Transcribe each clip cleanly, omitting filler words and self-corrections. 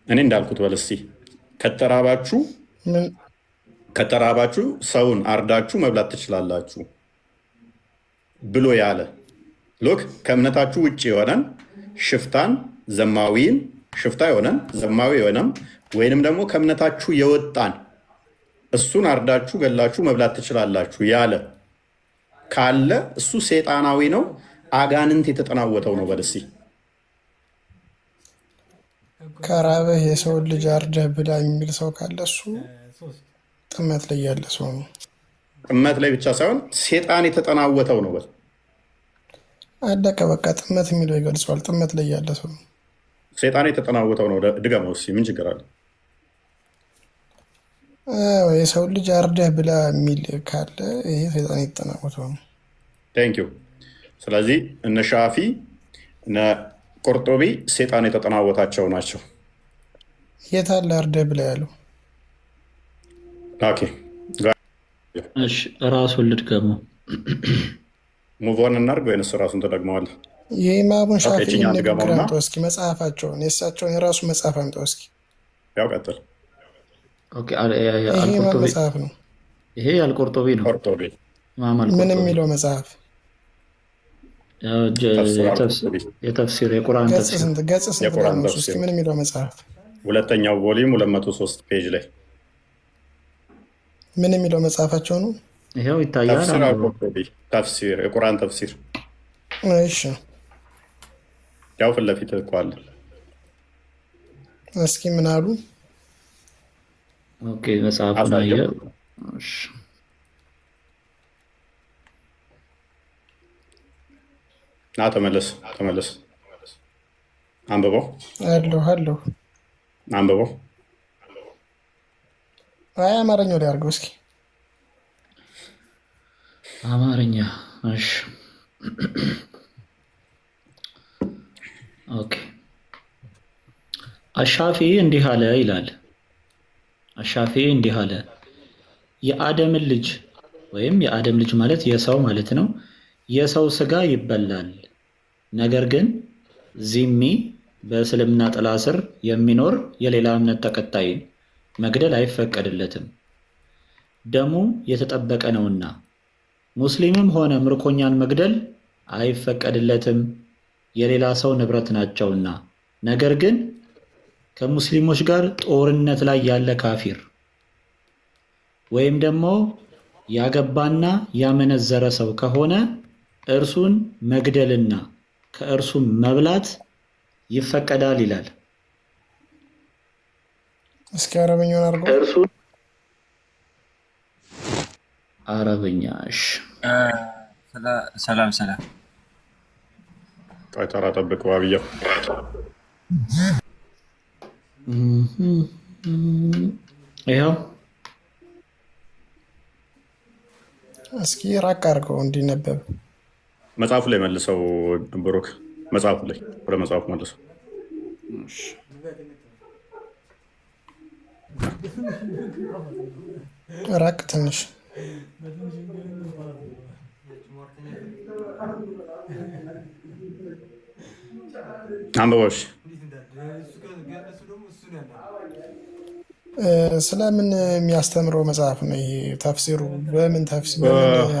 እኔ እንዳልኩት በል እስኪ ከተራባችሁ ምን ከተራባችሁ ሰውን አርዳችሁ መብላት ትችላላችሁ ብሎ ያለ ሎክ ከእምነታችሁ ውጭ የሆነን ሽፍታን ዘማዊን ሽፍታ የሆነን ዘማዊ የሆነም ወይንም ደግሞ ከእምነታችሁ የወጣን እሱን አርዳችሁ ገላችሁ መብላት ትችላላችሁ ያለ ካለ እሱ ሴጣናዊ ነው፣ አጋንንት የተጠናወተው ነው። በል እስኪ ከራበህ የሰውን ልጅ አርደህ ብላ የሚል ሰው ካለ እሱ ጥመት ላይ ያለ ሰው ነው። ጥመት ላይ ብቻ ሳይሆን ሴጣን የተጠናወተው ነው። በል አለቀ በቃ። ጥመት የሚለው ይገልጸዋል። ጥመት ላይ ያለ ሰው ነው። ሴጣን የተጠናወተው ነው። ድገመው እስኪ ምን ችግር አለ? የሰውን ልጅ አርደህ ብላ የሚል ካለ ይሄ ሴጣን የተጠናወተው ነው። ቴንክ ዩ። ስለዚህ እነ ሻፊ እነ ቆርጦቢ ሴጣን የተጠናወታቸው ናቸው። የት አለ አርደህ ብላ ያለው? ኦኬ ራሱን ልድገመው። ሙቮን እናድርግ ወይንስ ራሱን ተጠቅመዋል? የኢማሙን ሻፊ ንግግር አምጠው እስኪ፣ መጽሐፋቸውን የእሳቸውን የራሱ መጽሐፍ አምጠው እስኪ። ያው ቀጥል። ይሄ መጽሐፍ ነው። ይሄ አልቆርጦቢ ነው። ምን የሚለው መጽሐፍ? የተፍሲር የቁርአን ገጽ ስንት ነው? እስኪ ምን የሚለው መጽሐፍ? ሁለተኛው ቮሊዩም 203 ፔጅ ላይ ምን የሚለው መጽሐፋቸው ነው? ይሄው ይታያል። ተፍሲር የቁርአን ተፍሲር። እሺ ያው ፊት ለፊት እኮ አለ። እስኪ ምን አሉ? ኦኬ መጽሐፉን አየህ? እሺ ና ተመለስ አንብበው። አለሁ አንብበው። አይ አማርኛው ላይ አድርገው እስኪ። አማርኛ እሺ። ኦኬ አሻፊ እንዲህ አለ ይላል። አሻፊ እንዲህ አለ፣ የአደምን ልጅ ወይም የአደም ልጅ ማለት የሰው ማለት ነው፣ የሰው ስጋ ይበላል። ነገር ግን ዚሚ በእስልምና ጥላ ስር የሚኖር የሌላ እምነት ተከታይን መግደል አይፈቀድለትም፣ ደሙ የተጠበቀ ነውና። ሙስሊምም ሆነ ምርኮኛን መግደል አይፈቀድለትም፣ የሌላ ሰው ንብረት ናቸውና። ነገር ግን ከሙስሊሞች ጋር ጦርነት ላይ ያለ ካፊር ወይም ደግሞ ያገባና ያመነዘረ ሰው ከሆነ እርሱን መግደልና ከእርሱ መብላት ይፈቀዳል ይላል። እስኪ አረበኛውን አድርገው። እርሱ አረበኛሽ ሰላም ቆይ ተራ ጠብቅ ዋብያ። ይኸው እስኪ ራቅ አድርገው እንዲነበብ መጽሐፉ ላይ መልሰው ብሩክ፣ መጽሐፉ ላይ ወደ መጽሐፉ መልሰው። ራቅ ትንሽ አንብበው። ስለምን የሚያስተምረው መጽሐፍ ነው ይሄ? ተፍሲሩ በምን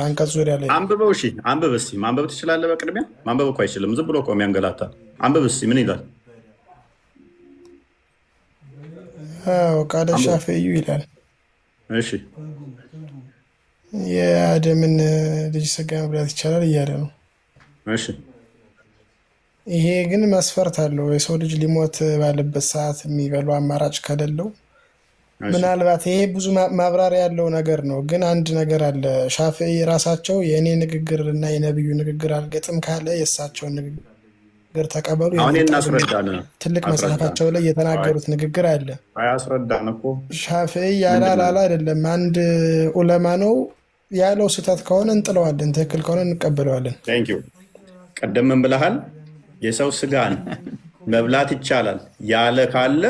አንቀጽ ዙሪያ ላይ? አንብበው። እሺ አንብብ እስኪ። ማንበብ ትችላለህ? በቅድሚያ ማንበብ እኮ አይችልም፣ ዝም ብሎ እኮ የሚያንገላታ። አንብብ እስኪ ምን ይላል? ቃለ ሻፊዒ ይላል። እሺ የአደምን ልጅ ስጋ መብላት ይቻላል እያለ ነው። እሺ ይሄ ግን መስፈርት አለው። የሰው ልጅ ሊሞት ባለበት ሰዓት የሚበሉ አማራጭ ከሌለው ምናልባት ይሄ ብዙ ማብራሪያ ያለው ነገር ነው። ግን አንድ ነገር አለ። ሻፊዒ ራሳቸው የእኔ ንግግር እና የነብዩ ንግግር አልገጥም ካለ የእሳቸውን ንግግር ተቀበሉ። ትልቅ መጽሐፋቸው ላይ የተናገሩት ንግግር አለ። አያስረዳን እኮ ሻፊዒ ያላላላ አይደለም። አንድ ዑለማ ነው ያለው። ስህተት ከሆነ እንጥለዋለን፣ ትክክል ከሆነ እንቀበለዋለን። ቀደም ምን ብለሃል? የሰው ስጋን መብላት ይቻላል ያለ ካለ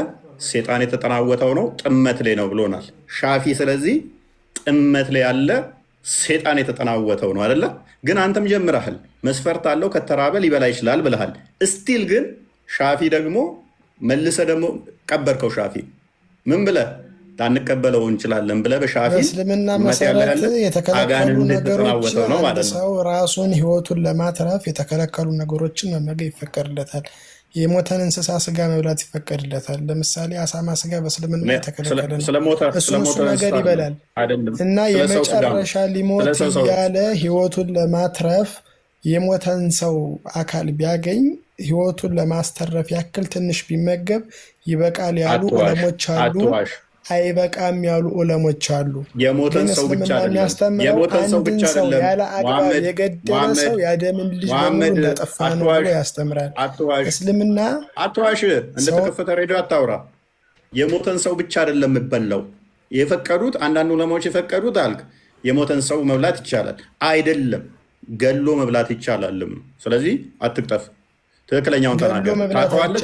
ሴጣን የተጠናወተው ነው፣ ጥመት ላይ ነው ብሎናል ሻፊ። ስለዚህ ጥመት ላይ ያለ ሴጣን የተጠናወተው ነው አይደለ? ግን አንተም ጀምረሃል፣ መስፈርት አለው፣ ከተራበ ሊበላ ይችላል ብለሃል። እስቲል ግን ሻፊ ደግሞ መልሰ ደግሞ ቀበርከው ሻፊ ምን ብለህ ላንቀበለው እንችላለን ብለህ በሻፊ በእስልምና መሰረት የተከለከሉ ነገሮች አንድ ሰው ራሱን ህይወቱን ለማትረፍ የተከለከሉ ነገሮችን መመገብ ይፈቀድለታል። የሞተን እንስሳ ስጋ መብላት ይፈቀድለታል። ለምሳሌ አሳማ ስጋ በእስልምና የተከለከለ ነው። እሱ ነገር ይበላል እና የመጨረሻ ሊሞት እያለ ህይወቱን ለማትረፍ የሞተን ሰው አካል ቢያገኝ ህይወቱን ለማስተረፍ ያክል ትንሽ ቢመገብ ይበቃል ያሉ ዑለሞች አሉ። አይበቃም ያሉ ዑለሞች አሉ። የሞተን ሰው ብቻ አይደለም፣ የሞተን ሰው ብቻ አይደለም፣ ያለ አግባብ የገደለ ሰው የአደምን ልጅ በሙሉ እንዳጠፋ ነው ብሎ ያስተምራል እስልምና። አትዋሽ፣ እንደተከፈተ ሬዲዮ አታውራ። የሞተን ሰው ብቻ አይደለም የምበላው የፈቀዱት አንዳንድ ዑለማዎች የፈቀዱት አልክ። የሞተን ሰው መብላት ይቻላል አይደለም፣ ገሎ መብላት ይቻላልም። ስለዚህ አትቅጠፍ፣ ትክክለኛውን ተናገር። ታውቀዋለህ፣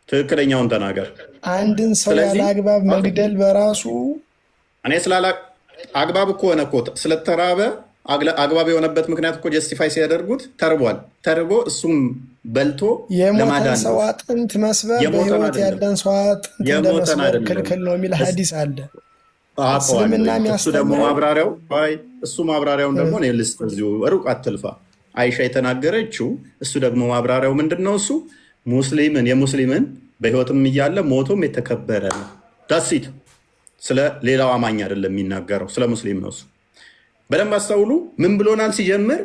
ትክክለኛውን ተናገር። አንድን ሰው ያለ አግባብ መግደል በራሱ እኔ ስላላ አግባብ እኮ ሆነ እኮ ስለተራበ አግባብ የሆነበት ምክንያት እኮ ጀስቲፋይ ሲያደርጉት ተርቧል። ተርቦ እሱም በልቶ የሞተን ሰው አጥንት መስበር በህይወት ያለን ሰው አጥንት እንደመስበር ክልክል ነው የሚል ሀዲስ አለ። እሱ ደግሞ ማብራሪያውን ደግሞ እኔ ልስጥ፣ እዚሁ ሩቅ አትልፋ። አይሻ የተናገረችው እሱ ደግሞ ማብራሪያው ምንድን ነው? እሱ የሙስሊምን በህይወትም እያለ ሞቶም የተከበረ ነው። ዳሲት ስለ ሌላው አማኝ አይደለም የሚናገረው፣ ስለ ሙስሊም ነው። እሱ በደንብ አስተውሉ። ምን ብሎናል ሲጀምር?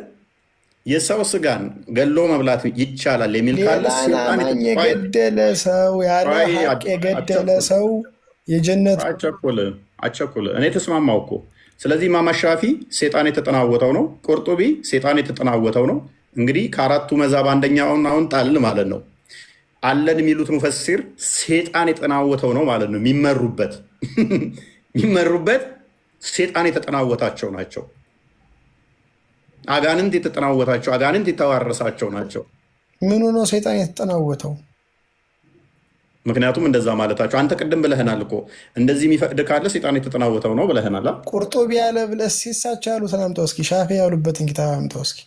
የሰው ስጋን ገሎ መብላት ይቻላል የሚል ካለ የገደለ ሰው ያለ ሀቅ የገደለ ሰው የጀነት አቸኩል። እኔ ተስማማው እኮ። ስለዚህ ኢማም ሻፊ ሴጣን የተጠናወተው ነው፣ ቁርጡቢ ሴጣን የተጠናወተው ነው። እንግዲህ ከአራቱ መዛብ አንደኛውን አሁን ጣልን ማለት ነው። አለን የሚሉት ሙፈሲር ሴጣን የጠናወተው ነው ማለት ነው። የሚመሩበት ሴጣን የተጠናወታቸው ናቸው። አጋንንት የተጠናወታቸው፣ አጋንንት የተዋረሳቸው ናቸው። ምኑ ነው ሴጣን የተጠናወተው? ምክንያቱም እንደዛ ማለታቸው አንተ ቅድም ብለህናል እኮ እንደዚህ የሚፈቅድ ካለ ሴጣን የተጠናወተው ነው ብለህናል። ቁርጡቢ ያለ ብለህ ሲሳቸው ያሉትን አምጣው እስኪ። ሻፊ ያሉበትን ኪታብ አምጣው እስኪ።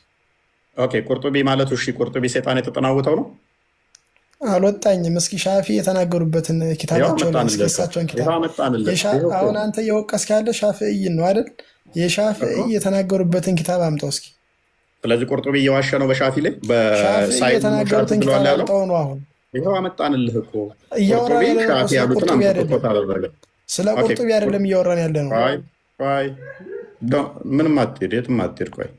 ኦኬ ቁርጡቢ ማለቱ እሺ፣ ቁርጡቢ ሴጣን የተጠናወተው ነው አልወጣኝም። እስኪ ሻፊ የተናገሩበትን ኪታባቸው ላይ እስኪ እሳቸውን ኪታብ አሁን አንተ እየወቀስክ ያለ ሻፊዕይን ነው አይደል? የሻፊዒ የተናገሩበትን ኪታብ አምጣው እስኪ። ስለዚህ ቁርጡቢ እየዋሸ ነው በሻፊ ላይ ሻፊዒ የተናገሩትን ኪታብ አምጣው ነው አሁን ይኸው አመጣንልህ እኮ። ስለ ቁርጡቢ አይደለም እያወራን ያለ ነው። ምንም አትሄድ፣ የትም አትሄድ። ቆይ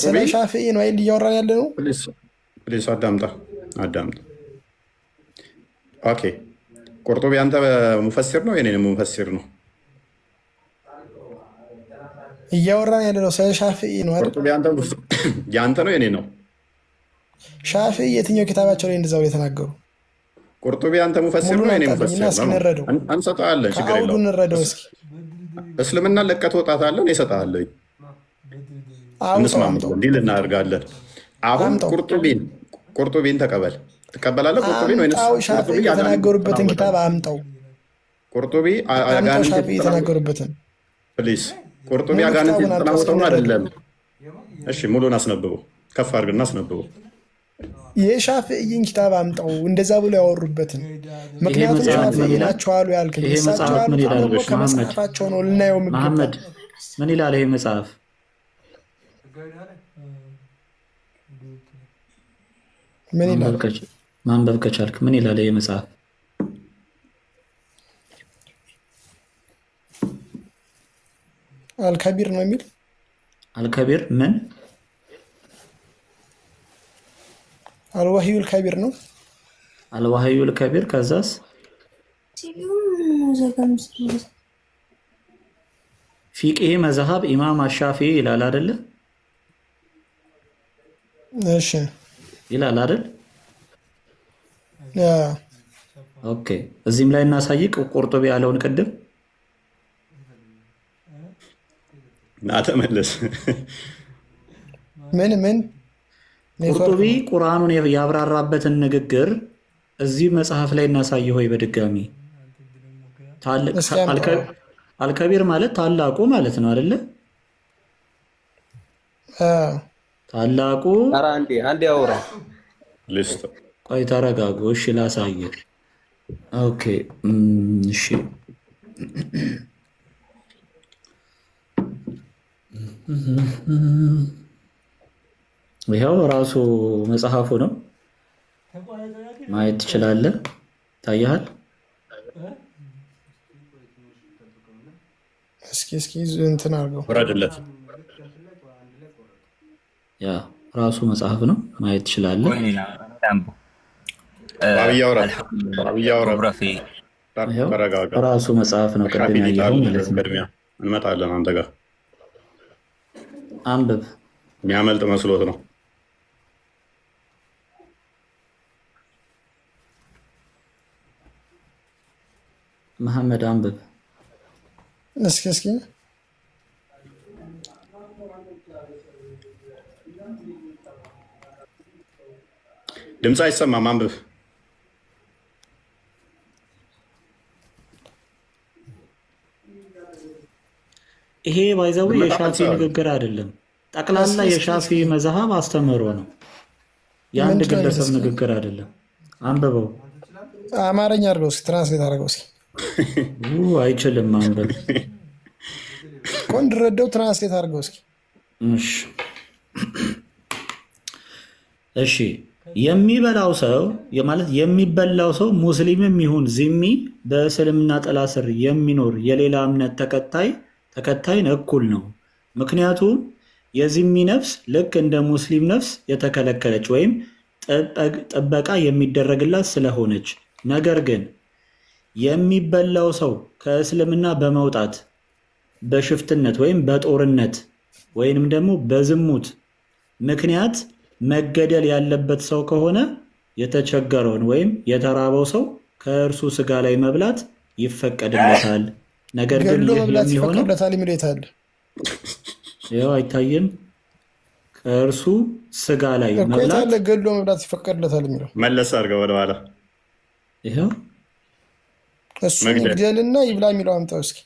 ስለ ሻፊዒ ነው አይደል እያወራን ያለ ነው። ፕሊስ አዳምጣ። ኦኬ ቁርጡቢ አንተ ሙፈሲር ነው የኔ ሙፈሲር ነው እያወራን ያለ ነው። ስለ ሻፊዒ ነው አይደል? ቁርጡቢ ያንተ ነው የኔ ነው። ሻፊዒ የትኛው ኪታባቸው ላይ እንደዛው የተናገሩ? ቁርጡቢ አንተ ሙፈሲር ነው የኔ ሙፈሲር ነው። እንሰጣለን፣ ችግር የለውም። እንረዳው እስኪ። እስልምና ለቀህ ትወጣታለህ፣ እኔ እሰጥሃለሁ። እንስማማለን፣ እንዲህ እናደርጋለን። አሁን ቁርጡቢን ተቀበል። ትቀበላለህ? ቁርጡቢን ወይስ ሻፊዒ የተናገሩበትን ኪታብ አምጣው። ቁርጡቢ ሻፊዒ የተናገሩበትን ፕሊዝ። ቁርጡቢ አጋንንት የተጠናወተው አይደለም። እሺ ሙሉን አስነብበው፣ ከፍ አድርግና አስነብበው። የሻፊዒን ኪታብ አምጣው፣ እንደዛ ብሎ ያወሩበትን። ምክንያቱም ሻፊዒ ናቸው አሉ ያልከኝ ከመጽሐፋቸው ነው ልናየው። መሐመድ ምን ይላል ይሄ መጽሐፍ? ምን ይላል? ማንበብ ከቻልክ ምን ይላል ይሄ መጽሐፍ? አልከቢር ነው የሚል። አልከቢር ምን? አልዋህዩል ከቢር ነው። አልዋህዩል ከቢር። ከዛስ ፊቅህ መዝሀብ ኢማም አሻፊዒ ይላል አይደለ? እሺ ይላል አይደል? ኦኬ እዚህም ላይ እናሳይቅ ቁርጡቢ ያለውን ቅድም ተመለስ። ምን ቁርጡቢ ቁርአኑን ያብራራበትን ንግግር እዚህ መጽሐፍ ላይ እናሳይ ሆይ በድጋሚ። አልከቢር ማለት ታላቁ ማለት ነው አይደለ? ታላቁ አንዴ አውራ ቆይ ተረጋጉ። እሺ ላሳየህ። ኦኬ እሺ ይኸው ራሱ መጽሐፉ ነው። ማየት ትችላለህ። ታያሃል? እስኪ እንትን አድርገው ወረድለት። ያ ራሱ መጽሐፍ ነው። ማየት ትችላለህ። ራሱ መጽሐፍ ነው። ቅድም ያየኸው ማለት ነው። እንመጣለን አንተ ጋር። አንብብ። የሚያመልጥ መስሎት ነው። መሐመድ አንብብ። እስኪ ድምፅ አይሰማም። አንብብ። ይሄ ባይዘው የሻፊ ንግግር አይደለም። ጠቅላላ የሻፊ መዝሃብ አስተምህሮ ነው። የአንድ ግለሰብ ንግግር አይደለም። አንብበው። አማርኛ አድርገው እስኪ፣ ትራንስሌት አድርገው እስኪ። አይችልም ማንበብ። እንድረዳው ትራንስሌት አድርገው እስኪ። እሺ የሚበላው ሰው ማለት የሚበላው ሰው ሙስሊምም ይሁን ዚሚ በእስልምና ጥላ ስር የሚኖር የሌላ እምነት ተከታይን እኩል ነው። ምክንያቱም የዚሚ ነፍስ ልክ እንደ ሙስሊም ነፍስ የተከለከለች ወይም ጥበቃ የሚደረግላት ስለሆነች፣ ነገር ግን የሚበላው ሰው ከእስልምና በመውጣት በሽፍትነት ወይም በጦርነት ወይንም ደግሞ በዝሙት ምክንያት መገደል ያለበት ሰው ከሆነ የተቸገረውን ወይም የተራበው ሰው ከእርሱ ስጋ ላይ መብላት ይፈቀድለታል። ነገር ግን ይህ የሚሆነው ይኸው አይታይም። ከእርሱ ስጋ ላይ መብላት ገድሎ መብላት ይፈቀድለታል የሚለው መለስ አድርገው ወደኋላ። ይኸው እሱ ግደልና ይብላ የሚለው አምጣው እስኪ።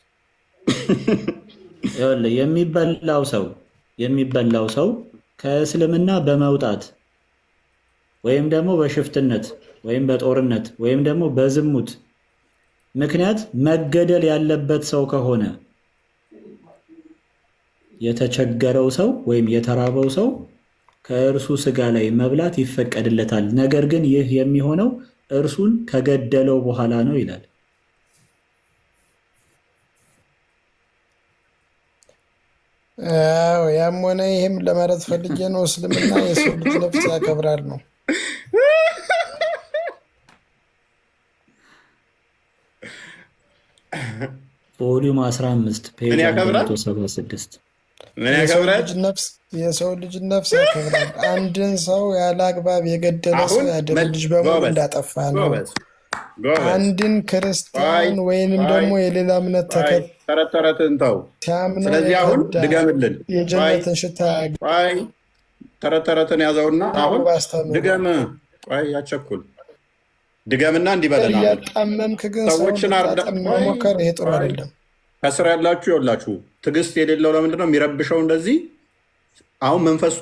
የሚበላው ሰው ከእስልምና በመውጣት ወይም ደግሞ በሽፍትነት ወይም በጦርነት ወይም ደግሞ በዝሙት ምክንያት መገደል ያለበት ሰው ከሆነ የተቸገረው ሰው ወይም የተራበው ሰው ከእርሱ ስጋ ላይ መብላት ይፈቀድለታል። ነገር ግን ይህ የሚሆነው እርሱን ከገደለው በኋላ ነው ይላል። ያም ሆነ ይህም ለማለት ፈልጌ ነው። እስልምና የሰው ልጅ ነፍስ ያከብራል ነው። ቮሊዩም 15 ፔጅ 176 የሰው ልጅ ነፍስ ያከብራል። አንድን ሰው ያለ አግባብ የገደለ ሰው ያደረ ልጅ በሙሉ እንዳጠፋ ነው። አንድን ክርስቲያን ወይንም ደግሞ የሌላ እምነት ተረትን ተው። ስለዚህ አሁን ድገምልን። የጀነትን ሽታ ተረትን ያዘውና አሁን ድገም። ቆይ ያቸኩል ድገምና እንዲበለና እያጣመምክ ግን ሰዎችን መሞከር ይሄ ጥሩ አይደለም። ከስር ያላችሁ ይኸውላችሁ፣ ትዕግስት የሌለው ለምንድን ነው የሚረብሸው? እንደዚህ አሁን መንፈሱ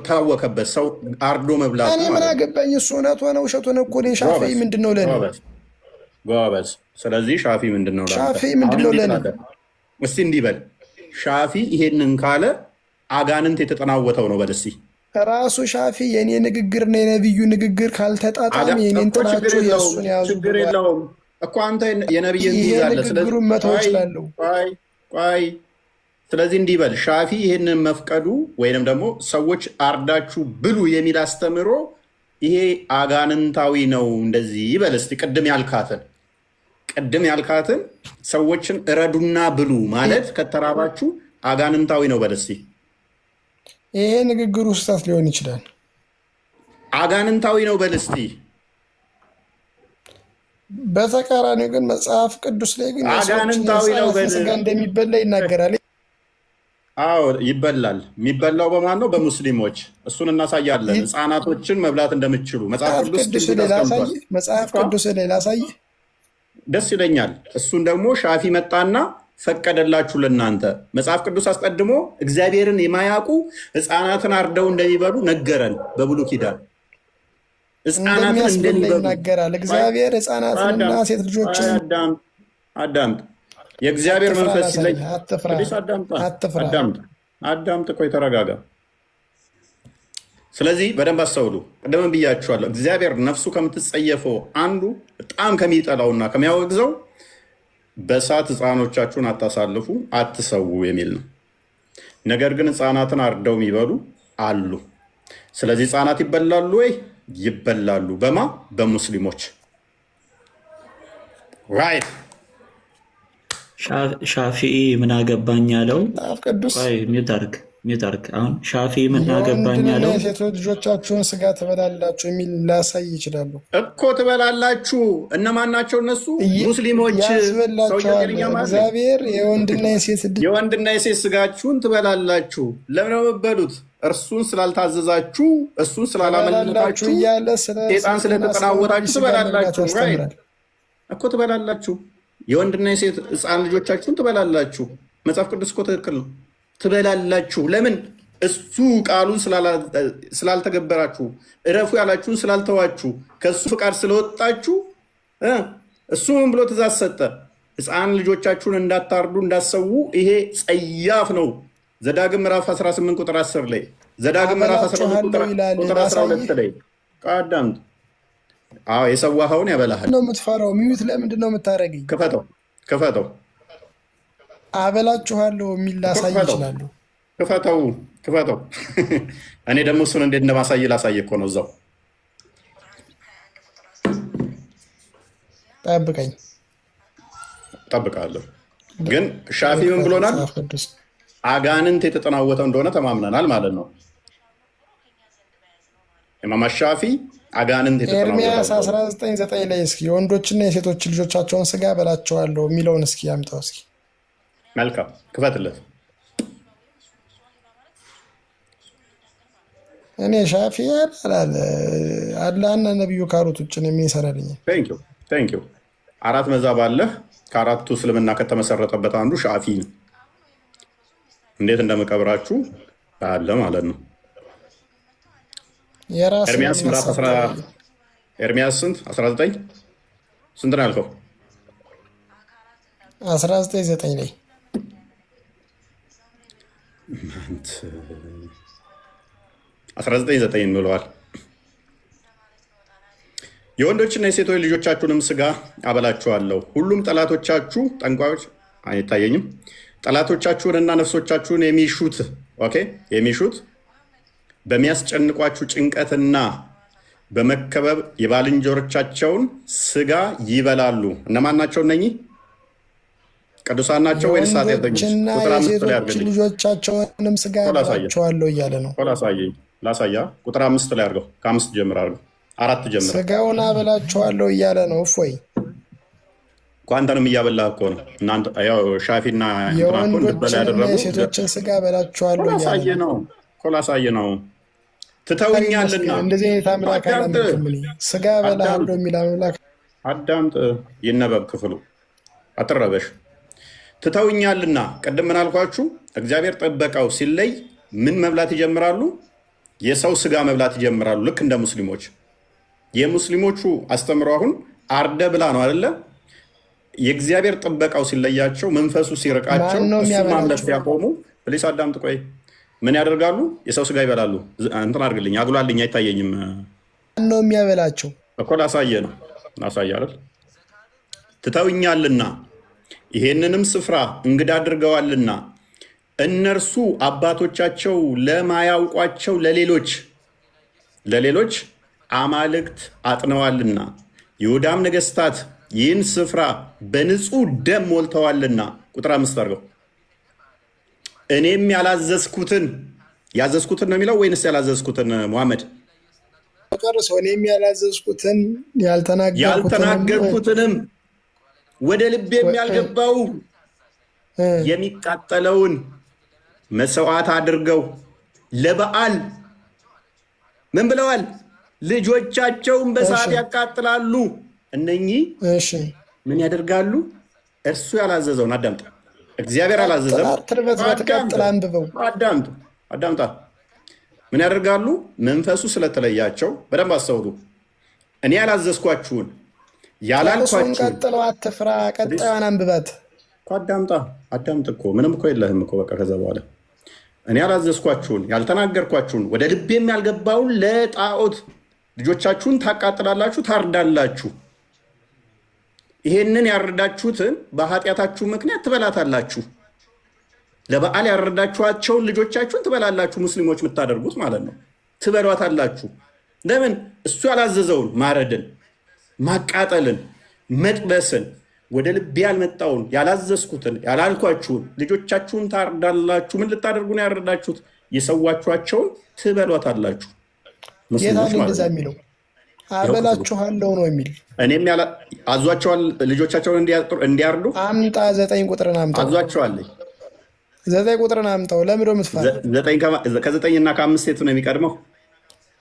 ታወከበት። ሰው አርዶ መብላት እኔ ምን አገባኝ? እሱ እውነት ሆነ ውሸት ሆነ እኮ እኔ ሻፊ ምንድን ነው ለኔ? ጎበዝ። ስለዚህ ሻፊ ምንድን ነው ለኔ? እስቲ እንዲበል ሻፊ ይሄንን ካለ አጋንንት የተጠናወተው ነው። በደሲ ራሱ ሻፊ የኔ ንግግር ነው የነቢዩ ንግግር ካልተጣጣም የኔን ጥላቸው የእሱን ያዙ። ችግር የለውም እኮ አንተ የነቢይን ትይዛለህ። ንግግሩን መተው እችላለሁ። ቆይ ስለዚህ እንዲበል ሻፊ ይሄንን መፍቀዱ ወይንም ደግሞ ሰዎች አርዳችሁ ብሉ የሚል አስተምሮ ይሄ አጋንንታዊ ነው እንደዚህ ይበል እስቲ። ቅድም ያልካትን ሰዎችን እረዱና ብሉ ማለት ከተራባችሁ አጋንንታዊ ነው በል እስቲ። ይሄ ንግግሩ ስህተት ሊሆን ይችላል። አጋንንታዊ ነው በል እስቲ። በተቃራኒው ግን መጽሐፍ ቅዱስ ላይ ግን አጋንንታዊ ነው በል ስጋ እንደሚበላ ይናገራል። አዎ ይበላል። የሚበላው በማን ነው? በሙስሊሞች። እሱን እናሳያለን። ህፃናቶችን መብላት እንደምችሉ መጽሐፍ ቅዱስ ላይ ላሳይህ ደስ ይለኛል። እሱን ደግሞ ሻፊ መጣና ፈቀደላችሁ ለእናንተ። መጽሐፍ ቅዱስ አስቀድሞ እግዚአብሔርን የማያውቁ ህፃናትን አርደው እንደሚበሉ ነገረን በብሉይ ኪዳን። ሕፃናትን እንደሚያስበላ እንደሚበሉ ይናገራል። እግዚአብሔር ሕፃናትንና ሴት ልጆችን አዳምጥ። የእግዚአብሔር መንፈስ ሲለይ አትፍራ። አዳምጥ፣ ቆይ ተረጋጋ። ስለዚህ በደንብ አስተውሉ። ቀደም ብያችኋለሁ። እግዚአብሔር ነፍሱ ከምትጸየፈው አንዱ በጣም ከሚጠላውና ከሚያወግዘው በእሳት ሕፃኖቻችሁን አታሳልፉ፣ አትሰዉ የሚል ነው። ነገር ግን ሕፃናትን አርደው የሚበሉ አሉ። ስለዚህ ሕፃናት ይበላሉ ወይ? ይበላሉ። በማ? በሙስሊሞች። ራይት። ሻፊኢ ምን አገባኝ ያለው ቅዱስ ሚውታርክ አሁን ሻፊ ምን አገባኝ ያለው ሴቶች ልጆቻችሁን ስጋ ትበላላችሁ የሚል ላሳይ ይችላሉ እኮ። ትበላላችሁ። እነማን ናቸው እነሱ? ሙስሊሞች። እግዚአብሔር የወንድና የሴት ስጋችሁን ትበላላችሁ። ለምን ነው የምትበሉት? እርሱን ስላልታዘዛችሁ፣ እሱን ስላላመለካችሁ፣ ሴጣን ስለተጠናወታችሁ ትበላላችሁ እኮ። ትበላላችሁ። የወንድና የሴት ሕፃን ልጆቻችሁን ትበላላችሁ። መጽሐፍ ቅዱስ እኮ ትክክል ነው። ትበላላችሁ። ለምን? እሱ ቃሉን ስላልተገበራችሁ፣ እረፉ ያላችሁን ስላልተዋችሁ፣ ከእሱ ፍቃድ ስለወጣችሁ እሱ ምን ብሎ ትእዛዝ ሰጠ? ሕፃን ልጆቻችሁን እንዳታርዱ እንዳሰዉ። ይሄ ጸያፍ ነው። ዘዳግም ምዕራፍ 18 ቁጥር 10 ላይ፣ ዘዳግም ምዕራፍ 18 ቁጥር 12 ላይ አዳምጥ። የሰዋኸውን ያበላሃል ነው የምትፈራው። ሚዩት ለምንድን ነው የምታደርገኝ? ክፈተው። አበላችኋለሁ የሚል ላሳይ ይችላሉ። ክፈተው። እኔ ደግሞ እሱን እንዴት እንደማሳይ ላሳይ እኮ ነው። እዛው ጠብቀኝ። ጠብቃለሁ። ግን ሻፊ ምን ብሎናል? አጋንንት የተጠናወተው እንደሆነ ተማምነናል ማለት ነው። ኢማም ሻፊ አጋንንት የተጠናወተው ኤርምያስ 19:9 ላይ እስኪ የወንዶችና የሴቶች ልጆቻቸውን ስጋ በላቸዋለሁ የሚለውን እስኪ ያምጣው እስኪ። መልካም፣ ክፈትለት። እኔ ሻፊ አላህና ነቢዩ ካሉት ውጭ ነው የሚሰራልኝ። ቴንኪው። አራት መዛብ አለህ። ከአራቱ እስልምና ከተመሰረተበት አንዱ ሻፊ ነው። እንዴት እንደመቀብራችሁ አለ ማለት ነው። ኤርሚያስ ስንት? 19 ስንት ነው ያልከው? 19:9 ላይ 19:9 ብለዋል። የወንዶችና የሴቶች ልጆቻችሁንም ስጋ አበላችኋለሁ። ሁሉም ጠላቶቻችሁ ጠንቋዮች አይታየኝም። ጠላቶቻችሁንና ነፍሶቻችሁን የሚሹት በሚያስጨንቋችሁ ጭንቀትና በመከበብ የባልንጀሮቻቸውን ስጋ ይበላሉ። እነማን ናቸው እነኚህ? ቅዱሳን ናቸው ወይስ ኃጢአተኞች? ልጆቻቸውንም ስጋ አበላችኋለሁ እያለ ነው። ላሳያ። ቁጥር 5 ላይ አድርገው። ከ5 ጀምር አድርገው። 4 ጀምር። ስጋውን አበላችኋለሁ እያለ ነው። እፎይ ኳንተንም እያበላህ እኮ ነው። እናንተ ሻፊና የወንዶችንና የሴቶችን ስጋ አበላችኋለሁ እያለ ነው። ላሳየ ነው። ትተውኛልና እንደዚህ አይነት አምላክ አላመልክም። ስጋ በላሃለሁ የሚል አምላክ አዳምጥ። ይነበብ ክፍሉ፣ አትረበሽ። ትተውኛልና ቅድም ምን አልኳችሁ? እግዚአብሔር ጠበቃው ሲለይ ምን መብላት ይጀምራሉ? የሰው ስጋ መብላት ይጀምራሉ። ልክ እንደ ሙስሊሞች። የሙስሊሞቹ አስተምሮ አሁን አርደ ብላ ነው አይደለ? የእግዚአብሔር ጥበቃው ሲለያቸው፣ መንፈሱ ሲርቃቸው፣ እሱ ማምለክ ሲያቆሙ፣ ፕሊስ አዳምጥ። ቆይ ምን ያደርጋሉ? የሰው ስጋ ይበላሉ። እንትን አድርግልኝ፣ አጉላልኝ፣ አይታየኝም። ነው የሚያበላቸው እኮ ላሳየ ነው። ላሳየ አይደል? ትተውኛልና ይሄንንም ስፍራ እንግዳ አድርገዋልና እነርሱ አባቶቻቸው ለማያውቋቸው ለሌሎች አማልክት አጥነዋልና ይሁዳም ነገስታት ይህን ስፍራ በንጹህ ደም ሞልተዋልና። ቁጥር 5 አድርገው። እኔም ያዘዝኩትን ነው የሚለው ወይንስ ያላዘዝኩትን? ሙሐመድ ጨርሶ እኔም ያላዘዝኩትን ያልተናገርኩትንም ወደ ልቤም ያልገባው የሚቃጠለውን መስዋዕት አድርገው ለበዓል ምን ብለዋል? ልጆቻቸውን በሰዓት ያቃጥላሉ። እነኚህ ምን ያደርጋሉ? እርሱ ያላዘዘውን አዳምጣ። እግዚአብሔር አላዘዘም። አዳምጣ። ምን ያደርጋሉ? መንፈሱ ስለተለያቸው፣ በደንብ አስተውሉ። እኔ ያላዘዝኳችሁን ጨርሶን ያላልኳችሁን ቀጥለው አትፍራ። ቀጣዩን አንብባት። አዳምጥ እኮ ምንም እኮ የለህም እኮ በቃ ከዛ በኋላ እኔ ያላዘዝኳችሁን ያልተናገርኳችሁን ወደ ልቤም ያልገባውን ለጣዖት ልጆቻችሁን ታቃጥላላችሁ፣ ታርዳላችሁ። ይሄንን ያረዳችሁትን በኃጢአታችሁ ምክንያት ትበላታላችሁ። ለበዓል ያረዳችኋቸውን ልጆቻችሁን ትበላላችሁ። ሙስሊሞች የምታደርጉት ማለት ነው። ትበሏታላችሁ። ለምን? እሱ ያላዘዘውን ማረድን፣ ማቃጠልን፣ መጥበስን ወደ ልቤ ያልመጣውን ያላዘዝኩትን ያላልኳችሁን ልጆቻችሁን ታርዳላችሁ። ምን ልታደርጉ ነው ያረዳችሁት? የሰዋችኋቸውን ትበሏታላችሁ። ጌታ እንደዛ የሚለው አበላችኋለሁ ነው የሚል። እኔም አዟቸዋል ልጆቻቸውን እንዲያርዱ። አምጣ 9 ቁጥርን አምጣ። አዟቸዋለኝ 9 ቁጥርን አምጣው። ለምንድን ነው የምትፈራ? ከዘጠኝና ከአምስት የቱ ነው የሚቀድመው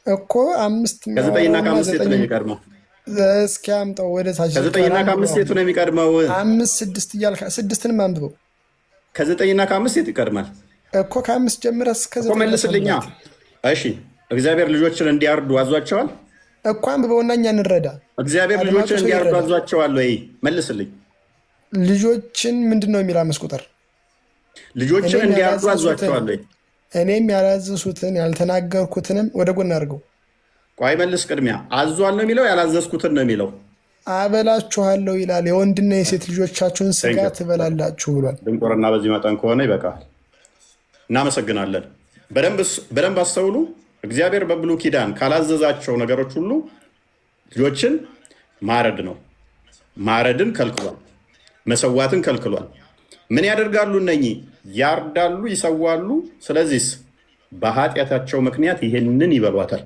እኮ? 5 ከዘጠኝና ከአምስት የቱ ነው የሚቀድመው? እስኪ አምጣው ወደ ታች። ከዘጠኝና ከአምስት የቱ ነው የሚቀድመው? 5 6 እያልክ 6ንም አንብበው። ከዘጠኝና ከአምስት የቱ ይቀድማል እኮ? ከ5 ጀምረህ እስከ 9 መልስልኛ። እሺ እግዚአብሔር ልጆችን እንዲያርዱ አዟቸዋል እኮ አንብበውና እኛ እንረዳ። እግዚአብሔር ልጆችን እንዲያርዱ አዟቸዋል ወይ? መልስልኝ። ልጆችን ምንድን ነው የሚል 5 ቁጥር ልጆችን እንዲያርዱ አዟቸዋል ወይ? እኔም ያላዘዝኩትን ያልተናገርኩትንም ወደ ጎን አድርገው። ቆይ መልስ። ቅድሚያ አዟል ነው የሚለው ያላዘዝኩትን ነው የሚለው? አበላችኋለሁ ይላል። የወንድና የሴት ልጆቻችሁን ስጋ ትበላላችሁ ብሏል። ድንቁርና በዚህ መጠን ከሆነ ይበቃል። እናመሰግናለን። በደንብ አስተውሉ። እግዚአብሔር በብሉይ ኪዳን ካላዘዛቸው ነገሮች ሁሉ ልጆችን ማረድ ነው። ማረድን ከልክሏል። መሰዋትን ከልክሏል። ምን ያደርጋሉ? እነኚህ ያርዳሉ፣ ይሰዋሉ። ስለዚህ በኃጢአታቸው ምክንያት ይሄንን ይበሏታል።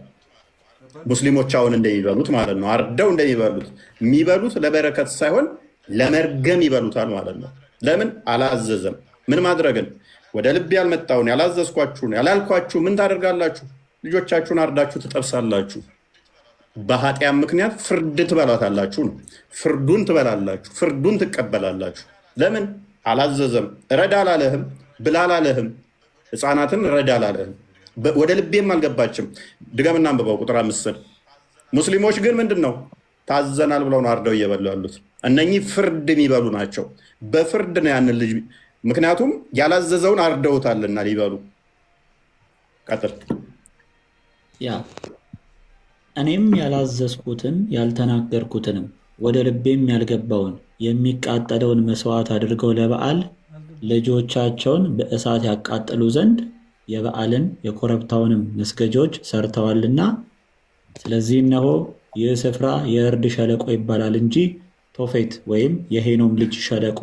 ሙስሊሞች አሁን እንደሚበሉት ማለት ነው። አርደው እንደሚበሉት የሚበሉት ለበረከት ሳይሆን ለመርገም ይበሉታል ማለት ነው። ለምን? አላዘዘም። ምን ማድረግን? ወደ ልብ ያልመጣውን ያላዘዝኳችሁን ያላልኳችሁ ምን ታደርጋላችሁ? ልጆቻችሁን አርዳችሁ ትጠብሳላችሁ። በኃጢአት ምክንያት ፍርድ ትበላታላችሁ ነው። ፍርዱን ትበላላችሁ፣ ፍርዱን ትቀበላላችሁ። ለምን? አላዘዘም። ረዳ አላለህም፣ ብላ አላለህም፣ ሕፃናትን ረዳ አላለህም። ወደ ልቤም አልገባችም። ድገምና አንብበው ቁጥር 5። ሙስሊሞች ግን ምንድን ነው? ታዘናል ብለው ነው አርደው እየበሉ ያሉት። እነኚህ ፍርድ የሚበሉ ናቸው። በፍርድ ነው ያንን ልጅ፣ ምክንያቱም ያላዘዘውን አርደውታልና ሊበሉ። ቀጥል። ያ እኔም ያላዘዝኩትን ያልተናገርኩትንም ወደ ልቤም ያልገባውን የሚቃጠለውን መስዋዕት አድርገው ለበዓል ልጆቻቸውን በእሳት ያቃጥሉ ዘንድ የበዓልን የኮረብታውንም መስገጃዎች ሰርተዋልና፣ ስለዚህ እነሆ ይህ ስፍራ የእርድ ሸለቆ ይባላል እንጂ ቶፌት ወይም የሄኖም ልጅ ሸለቆ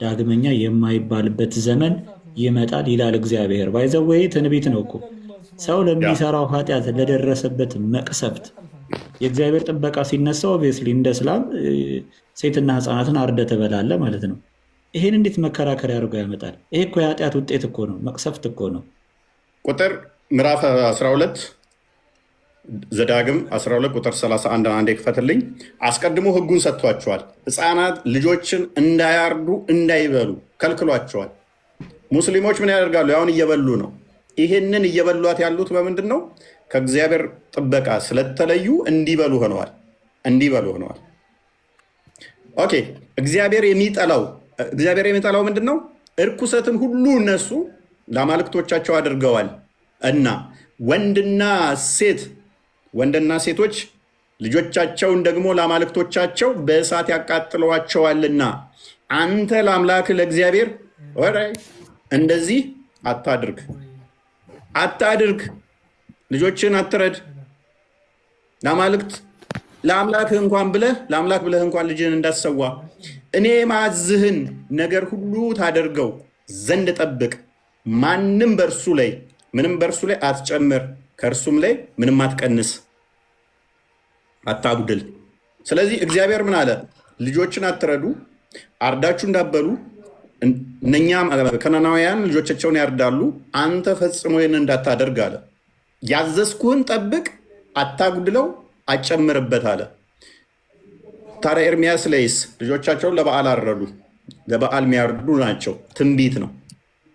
ዳግመኛ የማይባልበት ዘመን ይመጣል ይላል እግዚአብሔር። ባይዘወይ ትንቢት ነው እኮ። ሰው ለሚሰራው ኃጢአት ለደረሰበት መቅሰፍት የእግዚአብሔር ጥበቃ ሲነሳ ኦብቪየስሊ እንደ እስላም ሴትና ሕፃናትን አርደ ትበላለህ ማለት ነው። ይሄን እንዴት መከራከሪያ አድርጎ ያመጣል? ይሄ እኮ የኃጢአት ውጤት እኮ ነው፣ መቅሰፍት እኮ ነው። ቁጥር ምዕራፍ 12 ዘዳግም 12 ቁጥር 31 አንዴ ክፈትልኝ። አስቀድሞ ሕጉን ሰጥቷቸዋል። ሕፃናት ልጆችን እንዳያርዱ እንዳይበሉ ከልክሏቸዋል። ሙስሊሞች ምን ያደርጋሉ? አሁን እየበሉ ነው። ይህንን እየበሏት ያሉት በምንድን ነው? ከእግዚአብሔር ጥበቃ ስለተለዩ እንዲበሉ ሆነዋል። ኦኬ። እግዚአብሔር የሚጠላው ምንድን ነው? እርኩሰትን ሁሉ እነሱ ለአማልክቶቻቸው አድርገዋል እና ወንድና ሴቶች ልጆቻቸውን ደግሞ ለአማልክቶቻቸው በእሳት ያቃጥለዋቸዋልና አንተ ለአምላክ ለእግዚአብሔር እንደዚህ አታድርግ፣ ልጆችን አትረድ። ለአምላክህ እንኳን ብለህ እንኳን ልጅን እንዳትሰዋ እኔ ማዝህን ነገር ሁሉ ታደርገው ዘንድ ጠብቅ። ምንም በእርሱ ላይ አትጨምር፣ ከእርሱም ላይ ምንም አትቀንስ፣ አታጉድል። ስለዚህ እግዚአብሔር ምን አለ? ልጆችን አትረዱ፣ አርዳችሁ እንዳበሉ እነኛ ከነዓናውያን ልጆቻቸውን ያርዳሉ፣ አንተ ፈጽሞ ይህን እንዳታደርግ አለ። ያዘዝኩህን ጠብቅ፣ አታጉድለው፣ አጨምርበት አለ። ታዲያ ኤርሚያስ ላይስ ልጆቻቸውን ለበዓል አረዱ። ለበዓል የሚያርዱ ናቸው። ትንቢት ነው።